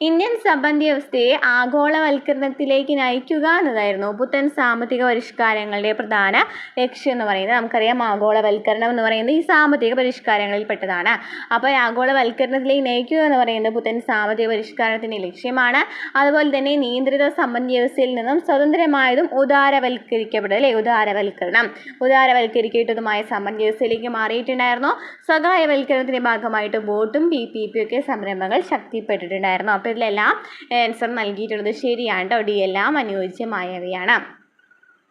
ഇന്ത്യൻ സമ്പദ് വ്യവസ്ഥയെ ആഗോളവൽക്കരണത്തിലേക്ക് നയിക്കുക എന്നതായിരുന്നു പുത്തൻ സാമ്പത്തിക പരിഷ്കാരങ്ങളുടെ പ്രധാന ലക്ഷ്യം എന്ന് പറയുന്നത്. നമുക്കറിയാം ആഗോളവൽക്കരണം എന്ന് പറയുന്നത് ഈ സാമ്പത്തിക പരിഷ്കാരങ്ങളിൽ പെട്ടതാണ്. അപ്പോൾ ആഗോളവൽക്കരണത്തിലേക്ക് നയിക്കുക എന്ന് പറയുന്നത് പുത്തൻ സാമ്പത്തിക പരിഷ്കാരത്തിൻ്റെ ലക്ഷ്യമാണ്. അതുപോലെ തന്നെ നിയന്ത്രിത സമ്പദ് വ്യവസ്ഥയിൽ നിന്നും സ്വതന്ത്രമായതും ഉദാരവൽക്കരിക്കപ്പെട്ടതുമായ സമ്പദ് വ്യവസ്ഥയിലേക്ക് മാറിയിട്ടുണ്ടായിരുന്നു. സ്വകാര്യവൽക്കരണത്തിൻ്റെ ഭാഗമായിട്ട് ബോട്ടും PPP ഒക്കെ സംരംഭങ്ങൾ ശക്തിപ്പെട്ടിട്ടുണ്ടായിരുന്നു. അപ്പോൾ ഇതിലെല്ലാം ആൻസർ നൽകിയിട്ടുള്ളത് ശരിയാണ് കേട്ടോ. ഡി എല്ലാം അനുയോജ്യമായവയാണ്.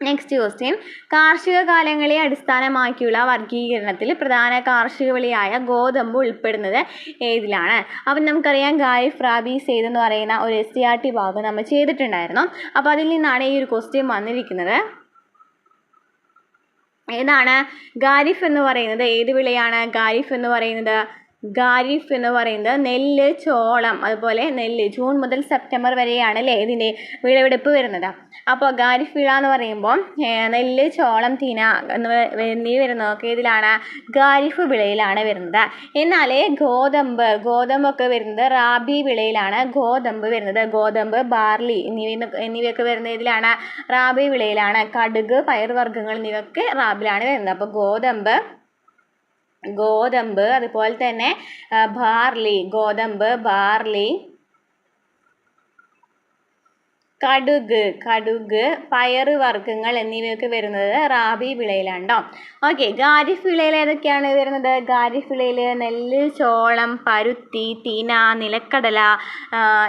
നെക്സ്റ്റ് ക്വസ്റ്റ്യൻ, കാർഷിക കാലങ്ങളെ അടിസ്ഥാനമാക്കിയുള്ള വർഗീകരണത്തിൽ പ്രധാന കാർഷിക വിളയായ ഗോതമ്പ് ഉൾപ്പെടുന്നത് ഏതിലാണ്? അപ്പം നമുക്കറിയാം ഖാരിഫ്, റാബി, സെയ്ദ് എന്ന് പറയുന്ന ഒരു SCERT ഭാഗം നമ്മൾ ചെയ്തിട്ടുണ്ടായിരുന്നു. അപ്പോൾ അതിൽ നിന്നാണ് ഈ ഒരു ക്വസ്റ്റ്യൻ വന്നിരിക്കുന്നത്. ഏതാണ് ഖാരിഫ് എന്ന് പറയുന്നത്? ഏത് വിളയാണ് ഖാരിഫ് എന്ന് പറയുന്നത്? ഖാരിഫ് എന്ന് പറയുന്നത് നെല്ല്, ചോളം, അതുപോലെ നെല്ല് ജൂൺ മുതൽ സെപ്റ്റംബർ വരെയാണ് അല്ലേ ഇതിൻ്റെ വിളവെടുപ്പ് വരുന്നത്. അപ്പോൾ ഖാരിഫ് വിള എന്ന് പറയുമ്പോൾ നെല്ല്, ചോളം, തിന എന്നിവ വരുന്നതൊക്കെ ഇതിലാണ് ഖാരിഫ് വിളയിലാണ് വരുന്നത്. എന്നാൽ ഗോതമ്പൊക്കെ വരുന്നത് റാബി വിളയിലാണ് ഗോതമ്പ്, ബാർലി എന്നിവയൊക്കെ വരുന്നത് ഇതിലാണ് റാബി വിളയിലാണ്. കടുക്, പയറുവർഗ്ഗങ്ങൾ എന്നിവയൊക്കെ റാബിലാണ് വരുന്നത്. അപ്പോൾ ഗോതമ്പ് അതുപോലെ തന്നെ ബാർലി, കടുക്, പയറുവർഗ്ഗങ്ങൾ എന്നിവയൊക്കെ വരുന്നത് റാബി വിളയിലാണ്ടോ. ഓക്കെ, ഖാരിഫ് വിളയിൽ ഏതൊക്കെയാണ് വരുന്നത്? ഖാരിഫ് വിളയിൽ നെല്ല്, ചോളം, പരുത്തി, തിന, നിലക്കടല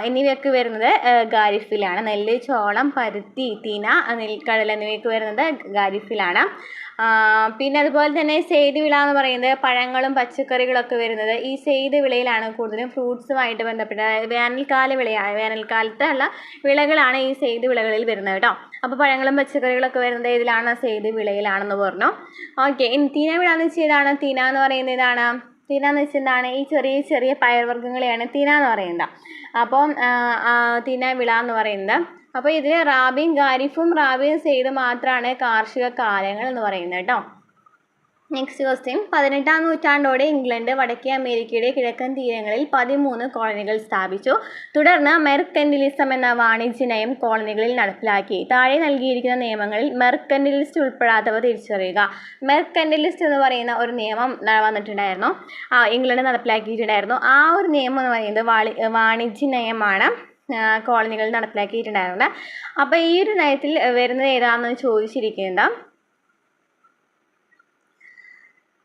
എന്നിവയൊക്കെ വരുന്നത് ഖാരിഫിലാണ്. നെല്ല്, ചോളം, പരുത്തി, തിന, നിലക്കടല എന്നിവയൊക്കെ വരുന്നത് ഖാരിഫിലാണ്. പിന്നെ അതുപോലെ തന്നെ സെയ്ദ് വിള എന്ന് പറയുന്നത് പഴങ്ങളും പച്ചക്കറികളൊക്കെ വരുന്നത് ഈ സെയ്ദ് വിളയിലാണ്. കൂടുതലും ഫ്രൂട്ട്സുമായിട്ട് ബന്ധപ്പെട്ട വേനൽക്കാലത്തുള്ള വിളകളാണ് ഈ സെയ്ദ് വിളകളിൽ വരുന്നത് കേട്ടോ. അപ്പോൾ പഴങ്ങളും പച്ചക്കറികളൊക്കെ വരുന്നത് ഇതിലാണ് സെയ്ദ് വിളയിലാണെന്ന് പറഞ്ഞു. ഓക്കെ, ഇനി തിന വിള എന്ന് വെച്ചാൽ ഏതാണ്? തിന എന്ന് പറയുന്നത് ഏതാണ്? തിന എന്ന് വെച്ചാൽ എന്താണ്? ഈ ചെറിയ ചെറിയ പയർവർഗ്ഗങ്ങളെയാണ് തിന എന്ന് പറയുന്നത്. അപ്പം തിന വിള എന്ന് പറയുന്നത്. അപ്പോൾ ഇതിൽ റാബിയും ഖാരിഫും സെയ്ദ് മാത്രമാണ് കാർഷിക കാലങ്ങൾ എന്ന് പറയുന്നത് കേട്ടോ. നെക്സ്റ്റ് ക്വസ്റ്റ്യൻ, 18-ാം നൂറ്റാണ്ടോടെ ഇംഗ്ലണ്ട് വടക്കേ അമേരിക്കയുടെ കിഴക്കൻ തീരങ്ങളിൽ 13 കോളനികൾ സ്ഥാപിച്ചു. തുടർന്ന് മെർക്കന്റിലിസം എന്ന വാണിജ്യ നയം കോളനികളിൽ നടപ്പിലാക്കി. താഴെ നൽകിയിരിക്കുന്ന നിയമങ്ങളിൽ മെർക്കന്റിലിസ്റ്റ് ഉൾപ്പെടാത്തവ തിരിച്ചറിയുക. മെർക്കന്റിലിസ്റ്റ് എന്ന് പറയുന്ന ഒരു നിയമം വന്നിട്ടുണ്ടായിരുന്നു, ഇംഗ്ലണ്ട് നടപ്പിലാക്കിയിട്ടുണ്ടായിരുന്നു. ആ ഒരു നിയമം എന്ന് പറയുന്നത് വാണിജ്യ നയമാണ് കോളനികൾ നടപ്പിലാക്കിയിട്ടുണ്ടായിരുന്നത്. അപ്പോൾ ഈ ഒരു നയത്തിൽ വരുന്നത് ഏതാണെന്ന് ചോദിച്ചിരിക്കുന്നത്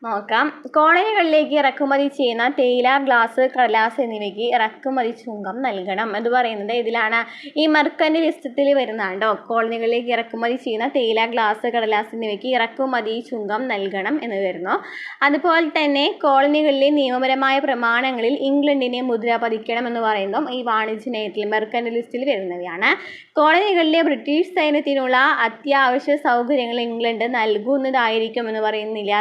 നോക്കാം. കോളനികളിലേക്ക് ഇറക്കുമതി ചെയ്യുന്ന തേയില, ഗ്ലാസ്, കടലാസ് എന്നിവയ്ക്ക് ഇറക്കുമതി ചുങ്കം നൽകണം എന്ന് പറയുന്നത് ഇതിലാണ് ഈ മെർക്കന്റിലിസത്തിൽ വരുന്നുണ്ടോ. കോളനികളിലേക്ക് ഇറക്കുമതി ചെയ്യുന്ന തേയില, ഗ്ലാസ്, കടലാസ് എന്നിവയ്ക്ക് ഇറക്കുമതി ചുങ്കം നൽകണം എന്ന് വരുന്നു. അതുപോലെ തന്നെ കോളനികളിലെ നിയമപരമായ പ്രമാണങ്ങളിൽ ഇംഗ്ലണ്ടിനെ മുദ്ര പതിക്കണം എന്ന് പറയുന്നതും ഈ വാണിജ്യ നയത്തിൽ മെർക്കന്റിലിസ്റ്റിൽ വരുന്നവയാണ്. കോളനികളിലെ ബ്രിട്ടീഷ് സൈന്യത്തിനുള്ള അത്യാവശ്യ സൗകര്യങ്ങൾ ഇംഗ്ലണ്ട് നൽകുന്നതായിരിക്കും എന്ന് പറയുന്നില്ല.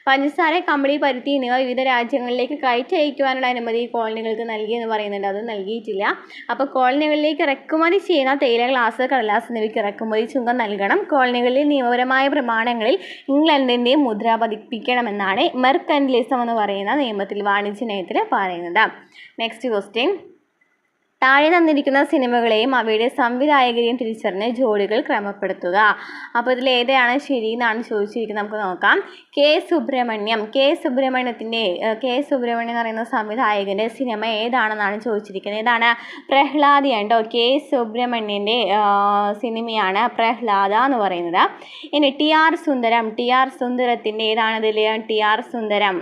പഞ്ചസാര, കമ്പിളി, പരുത്തി എന്നിവ വിവിധ രാജ്യങ്ങളിലേക്ക് കയറ്റി അയക്കുവാനുള്ള അനുമതി കോളനികൾക്ക് നൽകി എന്ന് പറയുന്നുണ്ട്. അത് നൽകിയിട്ടില്ല. അപ്പോൾ കോളനികളിലേക്ക് ഇറക്കുമതി ചെയ്യുന്ന തേയില, ഗ്ലാസ്, കടലാസ് എന്നിവയ്ക്ക് ഇറക്കുമതി ചുങ്കം നൽകണം. കോളനികളിലെ നിയമപരമായ പ്രമാണങ്ങളിൽ ഇംഗ്ലണ്ടിൻ്റെ മുദ്ര പതിപ്പിക്കണമെന്നാണ് മെർക്കന്റിലിസം എന്ന് പറയുന്ന നിയമത്തിൽ, വാണിജ്യ നയത്തിൽ പറയുന്നത്. നെക്സ്റ്റ് ക്വസ്റ്റ്യൻ, താഴെ തന്നിരിക്കുന്ന സിനിമകളെയും അവയുടെ സംവിധായകരെയും തിരിച്ചറിഞ്ഞ് ജോഡികൾ ക്രമപ്പെടുത്തുക. അപ്പോൾ ഇതിൽ ഏതാണ് ശരി എന്നാണ് ചോദിച്ചിരിക്കുന്നത്. നമുക്ക് നോക്കാം. കെ സുബ്രഹ്മണ്യം എന്ന് പറയുന്ന സംവിധായകൻ്റെ സിനിമ ഏതാണെന്നാണ് ചോദിച്ചിരിക്കുന്നത്. ഏതാണ്? പ്രഹ്ലാദയാണ് കേട്ടോ. കെ സുബ്രഹ്മണ്യൻ്റെ സിനിമയാണ് പ്രഹ്ലാദ എന്ന് പറയുന്നത്. ഇനി ടി ആർ സുന്ദരത്തിൻ്റെ ഏതാണിതിൽ? ടി ആർ സുന്ദരം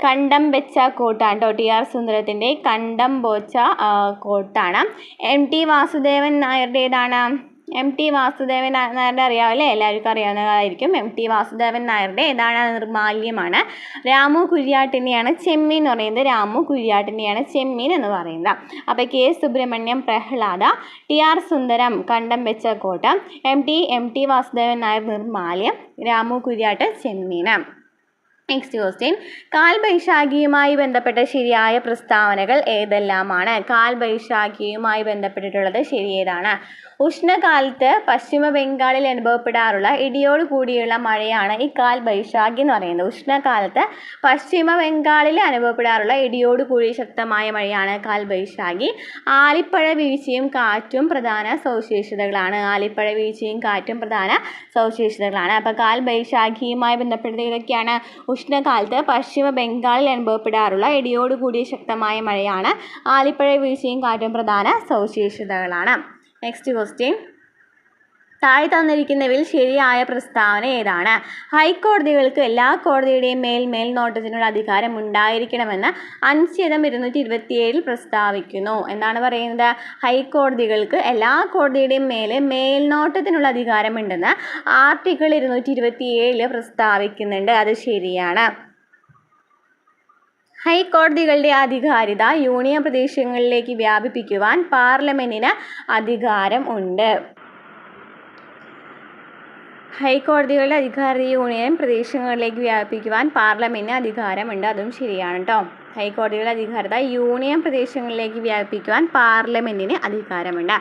കണ്ടം വെച്ച കോട്ടാണ് കേട്ടോ. TR സുന്ദരത്തിൻ്റെ കണ്ടം ബോച്ച കോട്ടാണ്. MT വാസുദേവൻ നായരുടെ ഏതാണ്? MT വാസുദേവൻ നായരുടെ അറിയാമല്ലേ, എല്ലാവർക്കും അറിയാവുന്നതായിരിക്കും. MT വാസുദേവൻ നായരുടെ ഏതാണ്? നിർമാല്യമാണ്. രാമു കുര്യാട്ടിനെയാണ് ചെമ്മീൻ എന്ന് പറയുന്നത്. രാമു കുര്യാട്ടിനെയാണ് ചെമ്മീൻ എന്ന് പറയുന്നത്. അപ്പോൾ K സുബ്രഹ്മണ്യം പ്രഹ്ലാദ, TR സുന്ദരം കണ്ടം വെച്ച കോട്ട, MT വാസുദേവൻ നായർ നിർമാല്യം, രാമു കുര്യാട്ട് ചെമ്മീൻ. നെക്സ്റ്റ് ക്വസ്റ്റ്യൻ, കാൽബൈശാഖിയുമായി ബന്ധപ്പെട്ട ശരിയായ പ്രസ്താവനകൾ ഏതെല്ലാമാണ്? കാൽബൈശാഖിയുമായി ബന്ധപ്പെട്ടിട്ടുള്ളത് ശരിയേതാണ്? ഉഷ്ണകാലത്ത് പശ്ചിമ ബംഗാളിൽ അനുഭവപ്പെടാറുള്ള ഇടിയോട് കൂടിയുള്ള മഴയാണ് ഈ കാൽബൈശാഖി എന്ന് പറയുന്നത്. ഉഷ്ണകാലത്ത് പശ്ചിമ ബംഗാളിൽ അനുഭവപ്പെടാറുള്ള ഇടിയോട് കൂടി ശക്തമായ മഴയാണ് കാൽബൈശാഖി. ആലിപ്പഴ വീഴ്ചയും കാറ്റും പ്രധാന സവിശേഷതകളാണ്. ആലിപ്പഴ വീഴ്ചയും കാറ്റും പ്രധാന സവിശേഷതകളാണ്. അപ്പോൾ കാൽബൈശാഖിയുമായി ബന്ധപ്പെട്ടത് ഇതൊക്കെയാണ്. ഉഷ്ണകാലത്ത് പശ്ചിമ ബംഗാളിൽ അനുഭവപ്പെടാറുള്ള ഇടിയോട് കൂടിയ ശക്തമായ മഴയാണ്. ആലിപ്പഴ വീഴ്ചയും കാറ്റും പ്രധാന സവിശേഷതകളാണ്. നെക്സ്റ്റ് ക്വസ്റ്റ്യൻ, താഴെ തന്നിരിക്കുന്നവയിൽ ശരിയായ പ്രസ്താവന ഏതാണ്? ഹൈക്കോടതികൾക്ക് എല്ലാ കോടതിയുടെയും മേൽനോട്ടത്തിനുള്ള അധികാരം ഉണ്ടായിരിക്കണമെന്ന് അനുച്ഛേദം 227 പ്രസ്താവിക്കുന്നു. എന്താണ് പറയുന്നത്? ഹൈക്കോടതികൾക്ക് എല്ലാ കോടതിയുടെയും മേൽനോട്ടത്തിനുള്ള അധികാരമുണ്ടെന്ന് ആർട്ടിക്കിൾ 227 പ്രസ്താവിക്കുന്നുണ്ട്. അത് ശരിയാണ്. ഹൈക്കോടതികളുടെ അധികാരിത യൂണിയൻ പ്രദേശങ്ങളിലേക്ക് വ്യാപിപ്പിക്കുവാൻ പാർലമെന്റിന് അധികാരം ഉണ്ട്. ഹൈക്കോടതികളുടെ അധികാരിത യൂണിയൻ പ്രദേശങ്ങളിലേക്ക് വ്യാപിപ്പിക്കുവാൻ പാർലമെന്റിന് അധികാരമുണ്ട്. അതും ശരിയാണ് കേട്ടോ. ഹൈക്കോടതികളുടെ അധികാരിത യൂണിയൻ പ്രദേശങ്ങളിലേക്ക് വ്യാപിപ്പിക്കുവാൻ പാർലമെന്റിന് അധികാരമുണ്ട്.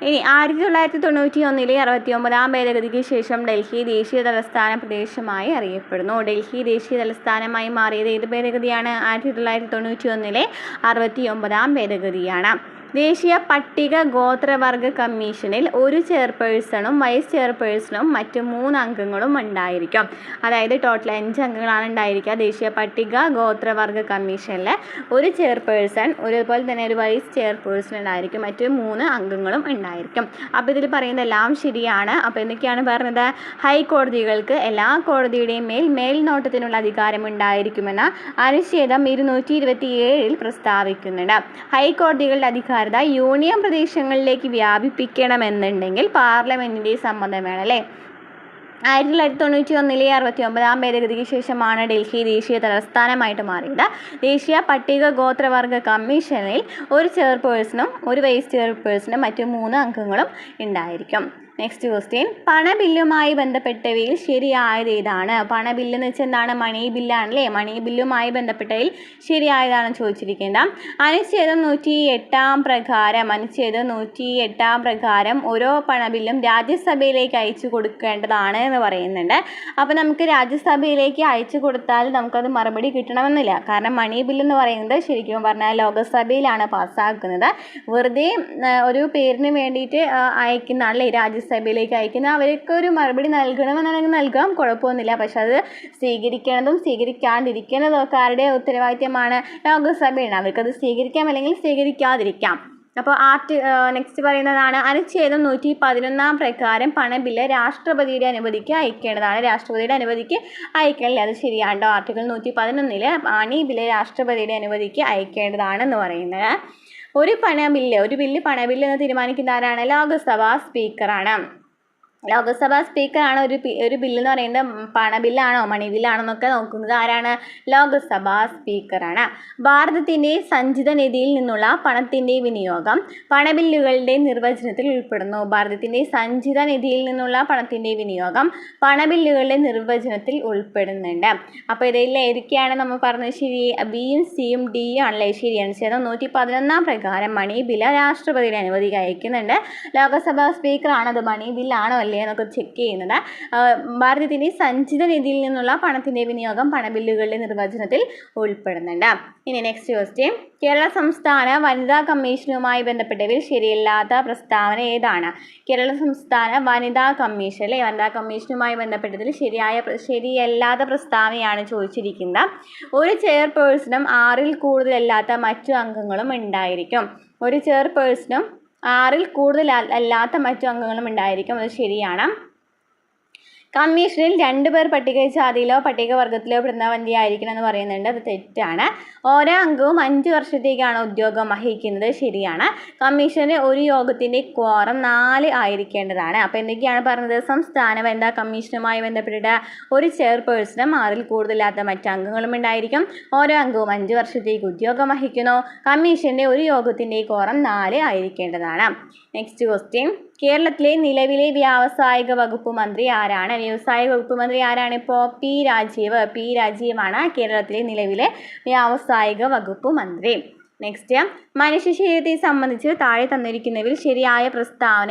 ഇനി 1991 69-ാം ഭേദഗതിക്ക് ശേഷം ഡൽഹി ദേശീയ തലസ്ഥാന പ്രദേശമായി അറിയപ്പെടുന്നു. ഡൽഹി ദേശീയ തലസ്ഥാനമായി മാറിയത് ഏത് ഭേദഗതിയാണ്? 1991 69-ാം ഭേദഗതിയാണ്. ദേശീയ പട്ടിക ഗോത്രവർഗ കമ്മീഷനിൽ ഒരു ചെയർപേഴ്സണും വൈസ് ചെയർപേഴ്സണും മറ്റ് 3 അംഗങ്ങളും ഉണ്ടായിരിക്കും. അതായത് ടോട്ടൽ 5 അംഗങ്ങളാണ് ഉണ്ടായിരിക്കുക. ദേശീയ പട്ടിക ഗോത്രവർഗ കമ്മീഷനിൽ ഒരു ചെയർപേഴ്സൺ, അതുപോലെ തന്നെ ഒരു വൈസ് ചെയർപേഴ്സൺ ഉണ്ടായിരിക്കും, മറ്റ് 3 അംഗങ്ങളും ഉണ്ടായിരിക്കും. അപ്പോൾ ഇതിൽ പറയുന്നതെല്ലാം ശരിയാണ്. അപ്പോൾ എന്തൊക്കെയാണ് പറഞ്ഞത്? ഹൈക്കോടതികൾക്ക് എല്ലാ കോടതിയുടെയും മേൽനോട്ടത്തിനുള്ള അധികാരം ഉണ്ടായിരിക്കുമെന്ന് അനുച്ഛേദം 227 പ്രസ്താവിക്കുന്നുണ്ട്. ഹൈക്കോടതികളുടെ അധികാരം യൂണിയൻ പ്രദേശങ്ങളിലേക്ക് വ്യാപിപ്പിക്കണമെന്നുണ്ടെങ്കിൽ പാർലമെന്റിന്റെ സമ്മതം വേണം അല്ലേ. 1991 69-ാം ഭേദഗതിക്ക് ശേഷമാണ് ഡൽഹി ദേശീയ തലസ്ഥാനമായിട്ട് മാറിയത്. ദേശീയ പട്ടിക ഗോത്രവർഗ കമ്മീഷനിൽ ഒരു ചെയർപേഴ്സണും ഒരു വൈസ് ചെയർപേഴ്സണും മറ്റ് 3 അംഗങ്ങളും ഉണ്ടായിരിക്കും. നെക്സ്റ്റ് ക്വസ്റ്റ്യൻ, പണബില്ലുമായി ബന്ധപ്പെട്ടവയിൽ ശരിയായത് ഏതാണ്? പണബില്ല് എന്ന് വെച്ചാൽ എന്താണ്? മണി ബില്ലാണല്ലേ. മണി ബില്ലുമായി ബന്ധപ്പെട്ടവയിൽ ശരിയായതാണ് ചോദിച്ചിരിക്കുന്നത്. അനുച്ഛേദം 108 പ്രകാരം ഓരോ പണബില്ലും രാജ്യസഭയിലേക്ക് അയച്ചു കൊടുക്കേണ്ടതാണ് എന്ന് പറയുന്നുണ്ട്. അപ്പോൾ നമുക്ക് രാജ്യസഭയിലേക്ക് അയച്ചു കൊടുത്താൽ നമുക്കത് മറുപടി കിട്ടണമെന്നില്ല. കാരണം മണി ബില്ല് എന്ന് പറയുന്നത് ശരിക്കും പറഞ്ഞാൽ ലോകസഭയിലാണ് പാസ്സാക്കുന്നത്. വെറുതെ ഒരു പേരിന് വേണ്ടിയിട്ട് അയക്കുന്നതാണല്ലേ രാജ്യസഭയിലേക്ക് അയക്കുന്നത്. അവർക്ക് ഒരു മറുപടി നൽകണമെന്നുണ്ടെങ്കിൽ നൽകാം, കുഴപ്പമൊന്നുമില്ല. പക്ഷെ അത് സ്വീകരിക്കുന്നതും സ്വീകരിക്കാണ്ടിരിക്കുന്നതും ഒക്കെ ആരുടെ ഉത്തരവാദിത്യമാണ്? ലോകസഭയാണ്. അവർക്കത് സ്വീകരിക്കാം അല്ലെങ്കിൽ സ്വീകരിക്കാതിരിക്കാം. അപ്പോൾ നെക്സ്റ്റ് പറയുന്നതാണ് അനുച്ഛേദം 111 പ്രകാരം പണബില്ല് രാഷ്ട്രപതിയുടെ അനുമതിക്ക് അയക്കേണ്ടതാണ്. രാഷ്ട്രപതിയുടെ അനുമതിക്ക് അയക്കണില്ല, അത് ശരിയാണ്ടോ. ആർട്ടിക്കിൾ 111 മണി ബില്ല് രാഷ്ട്രപതിയുടെ അനുമതിക്ക് അയക്കേണ്ടതാണെന്ന് പറയുന്നത്. ഒരു പണബില്ല് എന്ന് തീരുമാനിക്കുന്ന ആരാണ്? ലോകസഭാ സ്പീക്കറാണ്. ലോകസഭാ സ്പീക്കറാണ് ഒരു ബില്ല് എന്ന് പറയുന്നത് പണബില്ലാണോ മണി ബില്ലാണോ എന്നൊക്കെ നോക്കുന്നത് ആരാണ്? ലോകസഭാ സ്പീക്കറാണ്. ഭാരതത്തിൻ്റെ സഞ്ചിത നിധിയിൽ നിന്നുള്ള പണത്തിൻ്റെ വിനിയോഗം പണബില്ലുകളുടെ നിർവചനത്തിൽ ഉൾപ്പെടുന്നു. ഭാരതത്തിൻ്റെ സഞ്ചിത നിധിയിൽ നിന്നുള്ള പണത്തിൻ്റെ വിനിയോഗം പണബില്ലുകളുടെ നിർവചനത്തിൽ ഉൾപ്പെടുന്നുണ്ട്. അപ്പോൾ ഇതിൽ ഏതൊക്കെയാണ് നമ്മൾ പറഞ്ഞത് ശരി? ബിയും സിയും ഡിയും ആണല്ലേ ശരിയാണ്. ചേർന്ന് 111 പ്രകാരം മണി ബില്ല് രാഷ്ട്രപതിയുടെ അനുമതിക്ക് അയക്കുന്നുണ്ട്. ലോകസഭാ സ്പീക്കറാണ് അത് മണി ബില്ലാണോ അല്ലേ എന്നൊക്കെ ചെക്ക് ചെയ്യുന്നത്. ഭാരതത്തിൻ്റെ സഞ്ചിത നിധിയിൽ നിന്നുള്ള പണത്തിൻ്റെ വിനിയോഗം പണബില്ലുകളുടെ നിർവചനത്തിൽ ഉൾപ്പെടുന്നുണ്ട്. ഇനി നെക്സ്റ്റ് ക്വസ്റ്റ്യൻ, കേരള സംസ്ഥാന വനിതാ കമ്മീഷനുമായി ബന്ധപ്പെട്ടവയിൽ ശരിയല്ലാത്ത പ്രസ്താവന ഏതാണ്? കേരള സംസ്ഥാന വനിതാ കമ്മീഷൻ അല്ലേ, വനിതാ കമ്മീഷനുമായി ബന്ധപ്പെട്ടതിൽ ശരിയല്ലാത്ത പ്രസ്താവനയാണ് ചോദിച്ചിരിക്കുന്നത്. ഒരു ചെയർപേഴ്സണും 6-ൽ കൂടുതലല്ലാത്ത മറ്റു അംഗങ്ങളും ഉണ്ടായിരിക്കും. ഒരു ചെയർപേഴ്സണും 6-ൽ കൂടുതൽ അല്ലാത്ത മറ്റു അംഗങ്ങളും ഉണ്ടായിരിക്കും, അത് ശരിയാണ്. കമ്മീഷനിൽ 2 പേർ പട്ടികജാതിയിലോ പട്ടികവർഗത്തിലോ പെടുന്നവരായിരിക്കണം എന്ന് പറയുന്നുണ്ട്. അത് തെറ്റാണ്. ഓരോ അംഗവും 5 വർഷത്തേക്കാണ് ഉദ്യോഗം വഹിക്കുന്നത്. ശരിയാണ്. കമ്മീഷന് ഒരു യോഗത്തിൻ്റെ ക്വാറം 4 ആയിരിക്കേണ്ടതാണ്. അപ്പോൾ എന്തൊക്കെയാണ് പറഞ്ഞത്? സംസ്ഥാന വനിതാ കമ്മീഷനുമായി ബന്ധപ്പെട്ടിട്ട് ഒരു ചെയർപേഴ്സണും 6ൽ കൂടുതലാത്ത മറ്റ് അംഗങ്ങളും ഉണ്ടായിരിക്കും. ഓരോ അംഗവും 5 വർഷത്തേക്ക് ഉദ്യോഗം വഹിക്കുന്നു. കമ്മീഷൻ്റെ ഒരു യോഗത്തിൻ്റെ ക്വാറം 4 ആയിരിക്കേണ്ടതാണ്. Next question. കേരളത്തിലെ നിലവിലെ വ്യാവസായിക വകുപ്പ് മന്ത്രി ആരാണ്? വ്യവസായ വകുപ്പ് മന്ത്രി ആരാണ്? ഇപ്പോൾ പി രാജീവാണ് കേരളത്തിലെ നിലവിലെ വ്യാവസായിക വകുപ്പ് മന്ത്രി. നെക്സ്റ്റ്, മനുഷ്യ ശരീരത്തെ സംബന്ധിച്ച് താഴെ തന്നിരിക്കുന്നവയിൽ ശരിയായ പ്രസ്താവന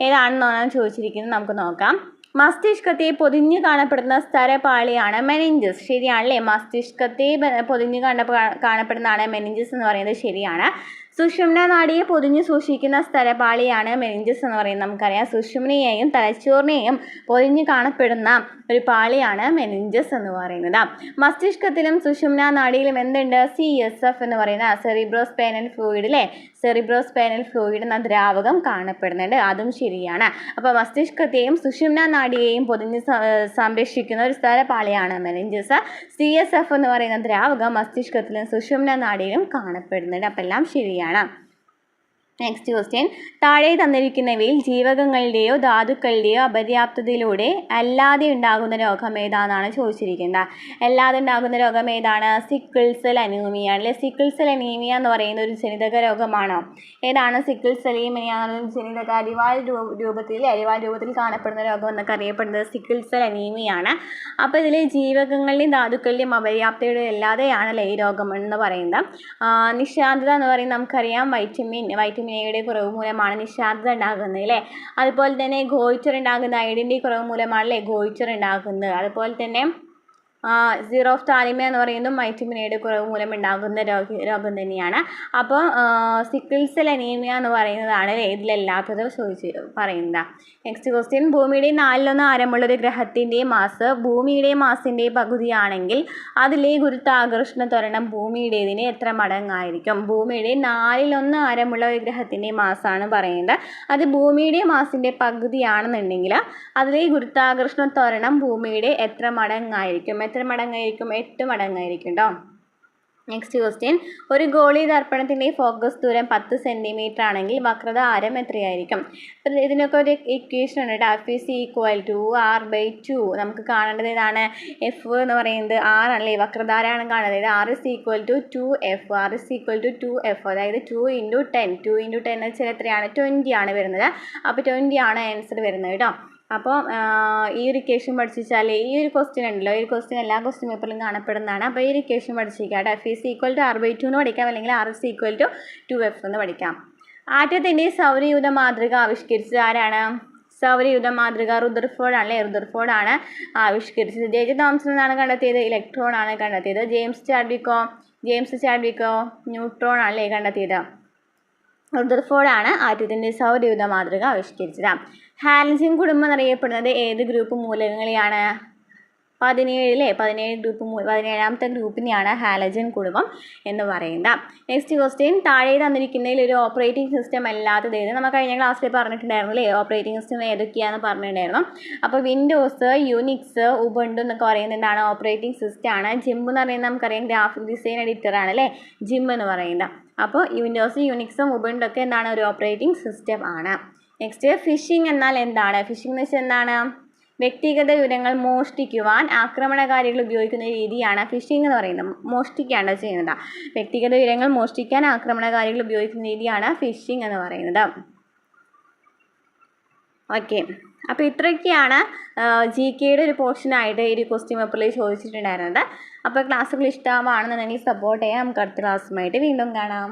ഏതാണെന്നാണ് ചോദിച്ചിരിക്കുന്നത്. നമുക്ക് നോക്കാം. മസ്തിഷ്കത്തെ പൊതിഞ്ഞു കാണപ്പെടുന്ന സ്ഥലപാളിയാണ് മെനിഞ്ചസ്. ശരിയാണല്ലേ? മസ്തിഷ്കത്തെ പൊതിഞ്ഞു കാണപ്പെടുന്നതാണ് മെനിഞ്ചസ് എന്ന് പറയുന്നത്. ശരിയാണ്. സുഷുമ്ന നാഡിയെ പൊതിഞ്ഞു സൂക്ഷിക്കുന്ന സ്ഥലപാളിയാണ് മെനിഞ്ചസ് എന്ന് പറയുന്നത്. നമുക്കറിയാം, സുഷുമ്നയെയും തലച്ചോറിനെയും പൊതിഞ്ഞു കാണപ്പെടുന്ന ഒരു പാളിയാണ് മെനിഞ്ചസ് എന്ന് പറയുന്നത്. മസ്തിഷ്കത്തിലും സുഷുമ്ന നാഡിയിലും എന്തുണ്ട്? CSF എന്ന് പറയുന്ന സെറിബ്രോസ്പൈനൽ ഫ്ലൂയിഡ് അല്ലേ? സെറിബ്രോസ്പൈനൽ ഫ്ലൂയിഡ് എന്ന ദ്രാവകം കാണപ്പെടുന്നുണ്ട്. അതും ശരിയാണ്. അപ്പോൾ മസ്തിഷ്കത്തെയും സുഷുമ്ന നാഡിയെയും പൊതിഞ്ഞ് സംരക്ഷിക്കുന്ന ഒരു സ്ഥലപാളിയാണ് മെനിഞ്ചസ്. CSF എന്ന് പറയുന്ന ദ്രാവകം മസ്തിഷ്കത്തിലും സുഷുമ്ന നാഡിയിലും കാണപ്പെടുന്നുണ്ട്. അപ്പോൾ എല്ലാം ശരിയാണ്. Next question. താഴെ തന്നിരിക്കുന്നവയിൽ ജീവകങ്ങളുടെയോ ധാതുക്കളുടെയോ അപര്യാപ്തതയിലൂടെ അല്ലാതെ ഉണ്ടാകുന്ന രോഗം ഏതാണെന്നാണ് ചോദിച്ചിരിക്കുന്നത്. അല്ലാതെ ഉണ്ടാകുന്ന രോഗം ഏതാണ്? സിക്കിൾ സെൽ അനീമിയ അല്ലെ? സിക്കിൾ സെൽ അനീമിയ എന്ന് പറയുന്ന ഒരു ജനിതക രോഗമാണോ? ഏതാണ് സിക്കിൾ സെൽ അനീമിയ എന്ന ജനിതക അരിവാൾ രൂപത്തിൽ കാണപ്പെടുന്ന രോഗം എന്നൊക്കെ അറിയപ്പെടുന്നത് സിക്കിൾ സെൽ അനീമിയാണ്. അപ്പോൾ ഇതിൽ ജീവകങ്ങളുടെയും ധാതുക്കളുടെയും അപര്യാപ്തതയുടെ അല്ലാതെയാണല്ലേ ഈ രോഗം എന്ന് പറയുന്നത്. നിശാന്തത എന്ന് പറയുന്നത് നമുക്കറിയാം വൈറ്റമിൻ എയുടെ കുറവ് മൂലമാണ് നിശാന്തത ഉണ്ടാകുന്നത് അല്ലേ? അതുപോലെ തന്നെ ഗോയിറ്റർ ഉണ്ടാകുന്ന അയഡിൻ്റെ കുറവ് മൂലമാണല്ലേ ഗോയിറ്റർ ഉണ്ടാകുന്നത്. അതുപോലെ തന്നെ സീറോഫ്താലിമിയ എന്ന് പറയുന്നതും വൈറ്റമിൻ എയുടെ കുറവ് മൂലം ഉണ്ടാകുന്ന രോഗം തന്നെയാണ്. അപ്പോൾ സിക്കിൾ സെൽ അനീമിയ എന്ന് പറയുന്നതാണ് ഇതിലല്ലാത്തത് പറയുന്നത്. Next question. ഭൂമിയുടെ 4/1 ആരമുള്ള ഒരു ഗ്രഹത്തിൻ്റെ മാസ് ഭൂമിയുടെ മാസിൻ്റെ പകുതിയാണെങ്കിൽ അതിലെ ഗുരുത്വാകർഷണ ത്വരണം ഭൂമിയുടേതിന് എത്ര മടങ്ങായിരിക്കും? ഭൂമിയുടെ 4/1 ആരമുള്ള ഒരു ഗ്രഹത്തിൻ്റെ മാസാണ് പറയുന്നത്. അത് ഭൂമിയുടെ മാസിൻ്റെ പകുതിയാണെന്നുണ്ടെങ്കിൽ അതിലെ ഗുരുത്വാകർഷണ ത്വരണം ഭൂമിയുടെ എത്ര മടങ്ങായിരിക്കും? 8 മടങ്ങായിരിക്കും കേട്ടോ. Next question. ഒരു ഗോളി ദർപ്പണത്തിൻ്റെ ഫോക്കസ് ദൂരം 10 സെൻറ്റിമീറ്റർ ആണെങ്കിൽ വക്രത ആരം എത്രയായിരിക്കും? ഇതിനൊക്കെ ഒരു ഇക്വേഷൻ ഉണ്ട് കേട്ടോ. F=R/2. നമുക്ക് കാണേണ്ടത് ഏതാണ്? F എന്ന് പറയുന്നത് R ആണല്ലേ? വക്രതാരാണ് കാണുന്നത്. R=2F. അതായത് 2 × 10 എന്ന് വെച്ചാൽ എത്രയാണ്? 20 ആണ് വരുന്നത്. അപ്പോൾ 20 ആണ് ആൻസർ വരുന്നത് കേട്ടോ. അപ്പോൾ ഈ ഒരു ഇക്വേഷൻ പഠിച്ചാൽ ഈ ഒരു ക്വസ്റ്റ്യൻ ഉണ്ടല്ലോ, ഈ ഒരു ക്വസ്റ്റ്യൻ എല്ലാ ക്വസ്റ്റ്യൻ പേപ്പറിലും കാണപ്പെടുന്നതാണ്. അപ്പോൾ ഈ ഒരു ഇക്വേഷൻ പഠിച്ചിരിക്കുക. F=R/2 എന്ന് പഠിക്കാം, അല്ലെങ്കിൽ R=2F എന്ന് പഠിക്കാം. ആറ്റത്തിൻ്റെ സൗരയൂഥ മാതൃക ആവിഷ്കരിച്ചത് ആരാണ്? സൗരയൂഥ മാതൃക റുദർഫോർഡ് ആണല്ലേ? റുദർഫോർഡ് ആണ് ആവിഷ്കരിച്ചത്. ജെ തോംസൺ എന്നാണ് കണ്ടെത്തിയത്. ഇലക്ട്രോൺ ആണ് കണ്ടെത്തിയത്. ജെയിംസ് ചാഡ്വിക്കോ ന്യൂട്രോൺ ആണല്ലേ കണ്ടെത്തിയത്. റുദർഫോർഡ് ആണ് ആറ്റത്തിൻ്റെ സൗരയൂഥ മാതൃക ആവിഷ്കരിച്ചത്. ഹാലജൻ കുടുംബം എന്നറിയപ്പെടുന്നത് ഏത് ഗ്രൂപ്പ് മൂലകങ്ങളെയാണ്? 17ാമത്തെ ഗ്രൂപ്പിനെയാണ് ഹാലജൻ കുടുംബം എന്ന് പറയുന്നത്. Next question. താഴെ തന്നിരിക്കുന്നതിൽ ഒരു ഓപ്പറേറ്റിംഗ് സിസ്റ്റം അല്ലാത്തത് ഏത്? നമ്മൾ കഴിഞ്ഞ ക്ലാസ്സിൽ പറഞ്ഞിട്ടുണ്ടായിരുന്നു അല്ലേ? ഓപ്പറേറ്റിംഗ് സിസ്റ്റം ഏതൊക്കെയാണെന്ന് പറഞ്ഞിട്ടുണ്ടായിരുന്നു. അപ്പോൾ വിൻഡോസ്, യുനിക്സ്, ഉബുണ്ടു എന്നൊക്കെ പറയുന്നത് എന്താണ്? ഓപ്പറേറ്റിംഗ് സിസ്റ്റം ആണ്. ജിം എന്ന് പറയുന്നത് നമുക്കറിയാം ഗ്രാഫിക് ഡിസൈൻ എഡിറ്റർ ആണ് അല്ലേ? ജിം എന്ന് പറയുന്നത്. അപ്പോൾ വിൻഡോസ്, യുനിക്സും ഉബുണ്ടു ഒക്കെ എന്താണ്? ഒരു ഓപ്പറേറ്റിംഗ് സിസ്റ്റം ആണ്. നെക്സ്റ്റ്, ഫിഷിംഗ് എന്നാൽ എന്താണ്? ഫിഷിംഗ് എന്ന് വെച്ചാൽ എന്താണ്? വ്യക്തിഗത വിവരങ്ങൾ മോഷ്ടിക്കുവാൻ ആക്രമണകാരികൾ ഉപയോഗിക്കുന്ന രീതിയാണ് ഫിഷിംഗ് എന്ന് പറയുന്നത്. മോഷ്ടിക്കുകയാണ് ചെയ്യുന്നത്. വ്യക്തിഗത വിവരങ്ങൾ മോഷ്ടിക്കാൻ ആക്രമണകാരികൾ ഉപയോഗിക്കുന്ന രീതിയാണ് ഫിഷിംഗ് എന്ന് പറയുന്നത്. ഓക്കെ, അപ്പോൾ ഇത്രയൊക്കെയാണ് GKയുടെ ഒരു പോർഷനായിട്ട് ഈ ഒരു ക്വസ്റ്റ്യൻ പേപ്പറിൽ ചോദിച്ചിട്ടുണ്ടായിരുന്നത്. അപ്പോൾ ക്ലാസ്സുകൾ ഇഷ്ടമാണെന്നുണ്ടെങ്കിൽ സപ്പോർട്ട് ചെയ്യാം. നമുക്ക് അടുത്ത ക്ലാസ്സുമായിട്ട് വീണ്ടും കാണാം.